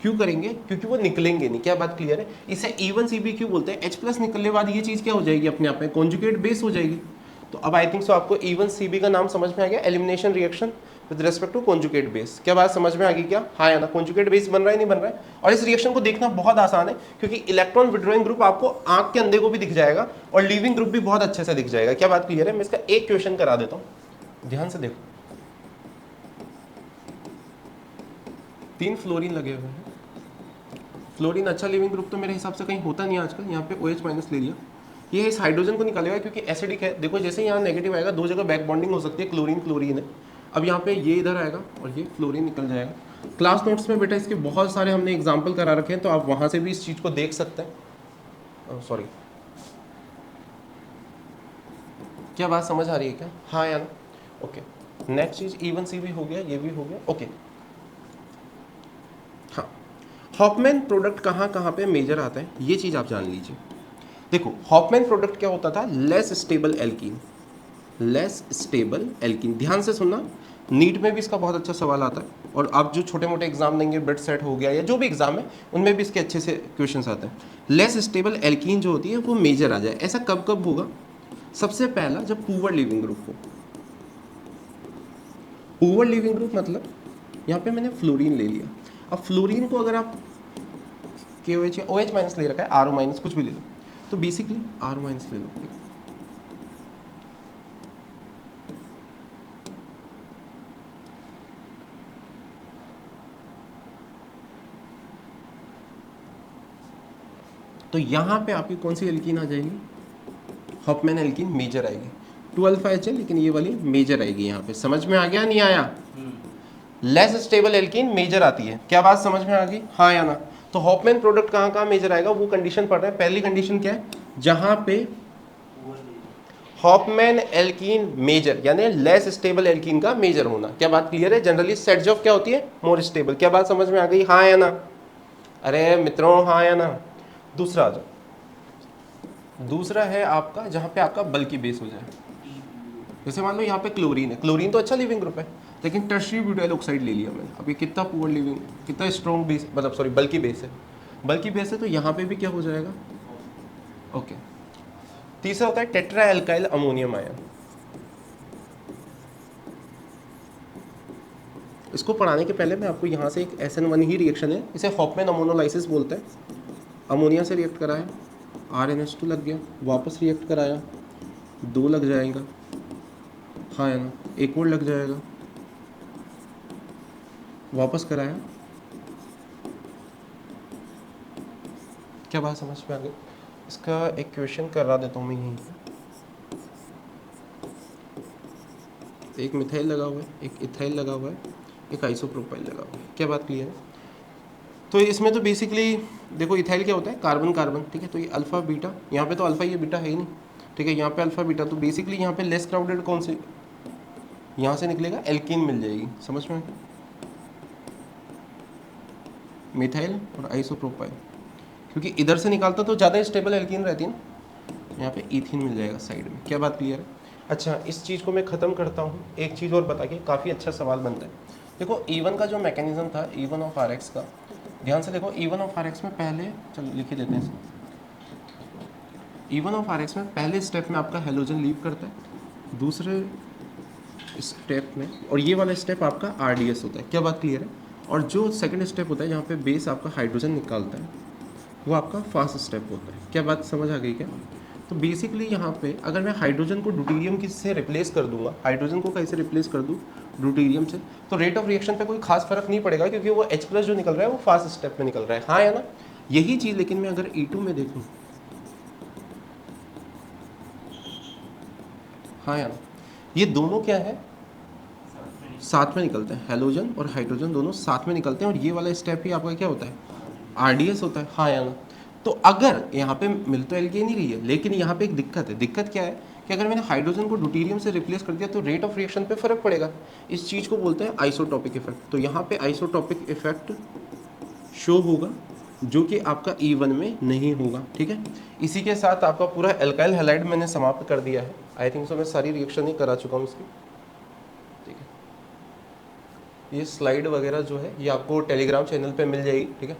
A: क्यों करेंगे? क्योंकि वो निकलेंगे नहीं। क्या बात क्लियर है? इसे E1CB क्यों बोलते हैं? H+ निकलने बाद ये चीज़ क्या हो जाएगी, अपने आप में कॉन्जुगेट बेस हो जाएगी। तो अब आई थिंक सो आपको E1CB का नाम समझ में आ गया, elimination reaction with respect to conjugate base. क्या बात समझ में आ गई क्या? हाँ या ना? कॉन्जुगेट बेस बन रहा है नहीं बन रहा है? और इस रिएक्शन को देखना बहुत आसान है, क्योंकि इलेक्ट्रॉन विड्रॉइंग ग्रुप आपको आंख के अंधे को भी दिख जाएगा, और लीविंग ग्रुप भी बहुत अच्छे से दिख जाएगा। क्या बात क्लियर है? मैं इसका एक क्वेश्चन करा देता हूँ, ध्यान से देखो। 3 फ्लोरीन लगे हुए हैं। फ्लोरीन अच्छा लिविंग ग्रुप तो मेरे हिसाब से कहीं होता नहीं आजकल। यहाँ पे OH- ले लिया, ये इस हाइड्रोजन को निकालेगा क्योंकि एसिडिक है। देखो जैसे यहाँ नेगेटिव आएगा, 2 जगह बैक बॉन्डिंग हो सकती है, क्लोरीन क्लोरीन है। अब यहाँ पे ये इधर आएगा और ये फ्लोरीन निकल जाएगा। क्लास नोट्स में बेटा इसके बहुत सारे हमने एग्जाम्पल करा रखे हैं, तो आप वहाँ से भी इस चीज़ को देख सकते हैं। सॉरी, क्या बात समझ आ रही है क्या? हाँ या ना? ओके, नेक्स्ट चीज़ E1CB हो गया, ये भी हो गया। ओके, हाँ, हॉफमैन प्रोडक्ट कहाँ कहाँ पे मेजर आता है, ये चीज़ आप जान लीजिए। देखो हॉफमैन प्रोडक्ट क्या होता था, less stable alkene, less stable alkene. ध्यान से सुनना, नीट में भी इसका बहुत अच्छा सवाल आता है, और आप जो छोटे मोटे एग्जाम देंगे, बिट सेट हो गया या जो भी एग्जाम है, उनमें भी इसके अच्छे से क्वेश्चंस आते हैं। लेस स्टेबल एल्कीन जो होती है वो मेजर आ जाए, ऐसा कब कब होगा? सबसे पहला जब पुअर लिविंग ग्रुप हो। पुअर लिविंग ग्रुप मतलब यहाँ पे मैंने फ्लोरीन ले लिया। अब फ्लोरीन को अगर आप KOH या OH- ले रखा है, RO- कुछ भी ले लो, तो बेसिकली RO- ले लो। तो यहाँ पे आपकी कौन सी एल्कीन आ जाएगी? हॉफमैन एल्कीन मेजर आएगी। 2α-HL, लेकिन ये वाली मेजर आएगी। यहाँ पे समझ में आ गया नहीं आया? लेस स्टेबल एल्कीन मेजर आती है। क्या बात समझ में आ गई? हाँ या ना? तो हॉफमैन प्रोडक्ट कहाँ कहाँ मेजर आएगा, वो कंडीशन पढ़ रहे हैं। पहली कंडीशन क्या है, जहाँ पे हॉफमैन एल्कीन मेजर, यानी लेस स्टेबल एल्कीन का मेजर होना। क्या बात क्लियर है? जनरली सेट क्या होती है, मोर स्टेबल। क्या बात समझ में आ गई? हाँ या ना? अरे मित्रों हाँ या ना? दूसरा आ जाओ, दूसरा है आपका जहाँ पे आपका बल्कि बेस हो जाए। जैसे मान लो यहाँ पे क्लोरीन है, क्लोरीन तो अच्छा लिविंग ग्रुप है, लेकिन टर्शियरी ब्यूटाइल ऑक्साइड ले लिया मैंने। अब ये कितना पुअर लिविंग, कितना स्ट्रॉन्ग बेस, मतलब सॉरी बल्कि बेस है, बल्कि बेस है, तो यहाँ पे भी क्या हो जाएगा? ओके। तीसरा होता है टेट्रा एल्काइल अमोनियम आयन। इसको पढ़ाने के पहले मैं आपको यहाँ से एक SN1 ही रिएक्शन है, इसे हॉफमैन अमोनोलाइसिस बोलते हैं। अमोनिया से रिएक्ट कराया, RNH2 लग गया, वापस रिएक्ट कराया, 2 लग जाएगा, हाँ है ना? एक और लग जाएगा, वापस कराया। क्या बात समझ में आ गई? इसका एक क्वेश्चन करा देता हूँ मैं यहीं पे। एक मिथाइल लगा हुआ है, एक इथाइल लगा हुआ है, एक आइसोप्रोपाइल लगा हुआ है। क्या बात क्लियर है? तो इसमें तो बेसिकली देखो इथाइल क्या होता है, कार्बन कार्बन, ठीक है। तो ये अल्फा बीटा, यहाँ पे तो अल्फा ये बीटा है ही नहीं, ठीक है। यहाँ पे अल्फा बीटा, तो बेसिकली यहाँ पे लेस क्राउडेड कौन से, यहाँ से निकलेगा एल्कीन मिल जाएगी। समझ में? मिथाइल और आइसोप्रोपाइल, क्योंकि इधर से निकालता तो ज़्यादा स्टेबल एल्कीन रहती है ना। यहाँ पे ईथीन मिल जाएगा साइड में। क्या बात क्लियर है? अच्छा, इस चीज़ को मैं ख़त्म करता हूँ, एक चीज़ और बता के काफ़ी अच्छा सवाल बनता है। देखो E1 का जो मैकेनिज्म था, E1 ऑफ Rx का, ध्यान से देखो, E1 ऑफ Rx में पहले, चलो लिख ही देते हैं इसे। E1 ऑफ Rx में पहले स्टेप में आपका हेलोजन लीव करता है, दूसरे स्टेप में, और ये वाला स्टेप आपका RDS होता है। क्या बात क्लियर है? और जो सेकंड स्टेप होता है जहाँ पे बेस आपका हाइड्रोजन निकालता है, वो आपका फर्स्ट स्टेप होता है। क्या बात समझ आ गई क्या? तो बेसिकली यहाँ पे अगर मैं हाइड्रोजन को ड्यूटेरियम किससे रिप्लेस कर दूंगा, हाइड्रोजन को कैसे रिप्लेस कर दूँ ड्यूटेरियम से, तो रेट ऑफ रिएक्शन पे कोई खास फर्क नहीं पड़ेगा, क्योंकि वो H+ जो निकल रहा है वो फर्स्ट स्टेप में निकल रहा है। हाँ या ना? यही चीज़ लेकिन मैं अगर E2 में देखूँ, हाँ या ना, ये दोनों क्या है, साथ में निकलते हैं, हेलोजन और हाइड्रोजन दोनों साथ में निकलते हैं, और ये वाला स्टेप ही आपका क्या होता है, RDS होता है। हाँ या ना? तो अगर यहाँ पे मिल तो एल्केन ही रही है, लेकिन यहाँ पे एक दिक्कत है। दिक्कत क्या है कि अगर मैंने हाइड्रोजन को ड्यूटेरियम से रिप्लेस कर दिया तो रेट ऑफ रिएक्शन पे फर्क पड़ेगा। इस चीज़ को बोलते हैं आइसोटॉपिक इफेक्ट। तो यहाँ पे आइसोटॉपिक इफेक्ट शो होगा, जो कि आपका E1 में नहीं होगा। ठीक है, इसी के साथ आपका पूरा एल्काइल हैलाइड मैंने समाप्त कर दिया है। आई थिंक सो मैं सारी रिएक्शन ही करा चुका हूँ इसकी। ठीक है, ये स्लाइड वगैरह जो है ये आपको टेलीग्राम चैनल पे मिल जाएगी। ठीक है।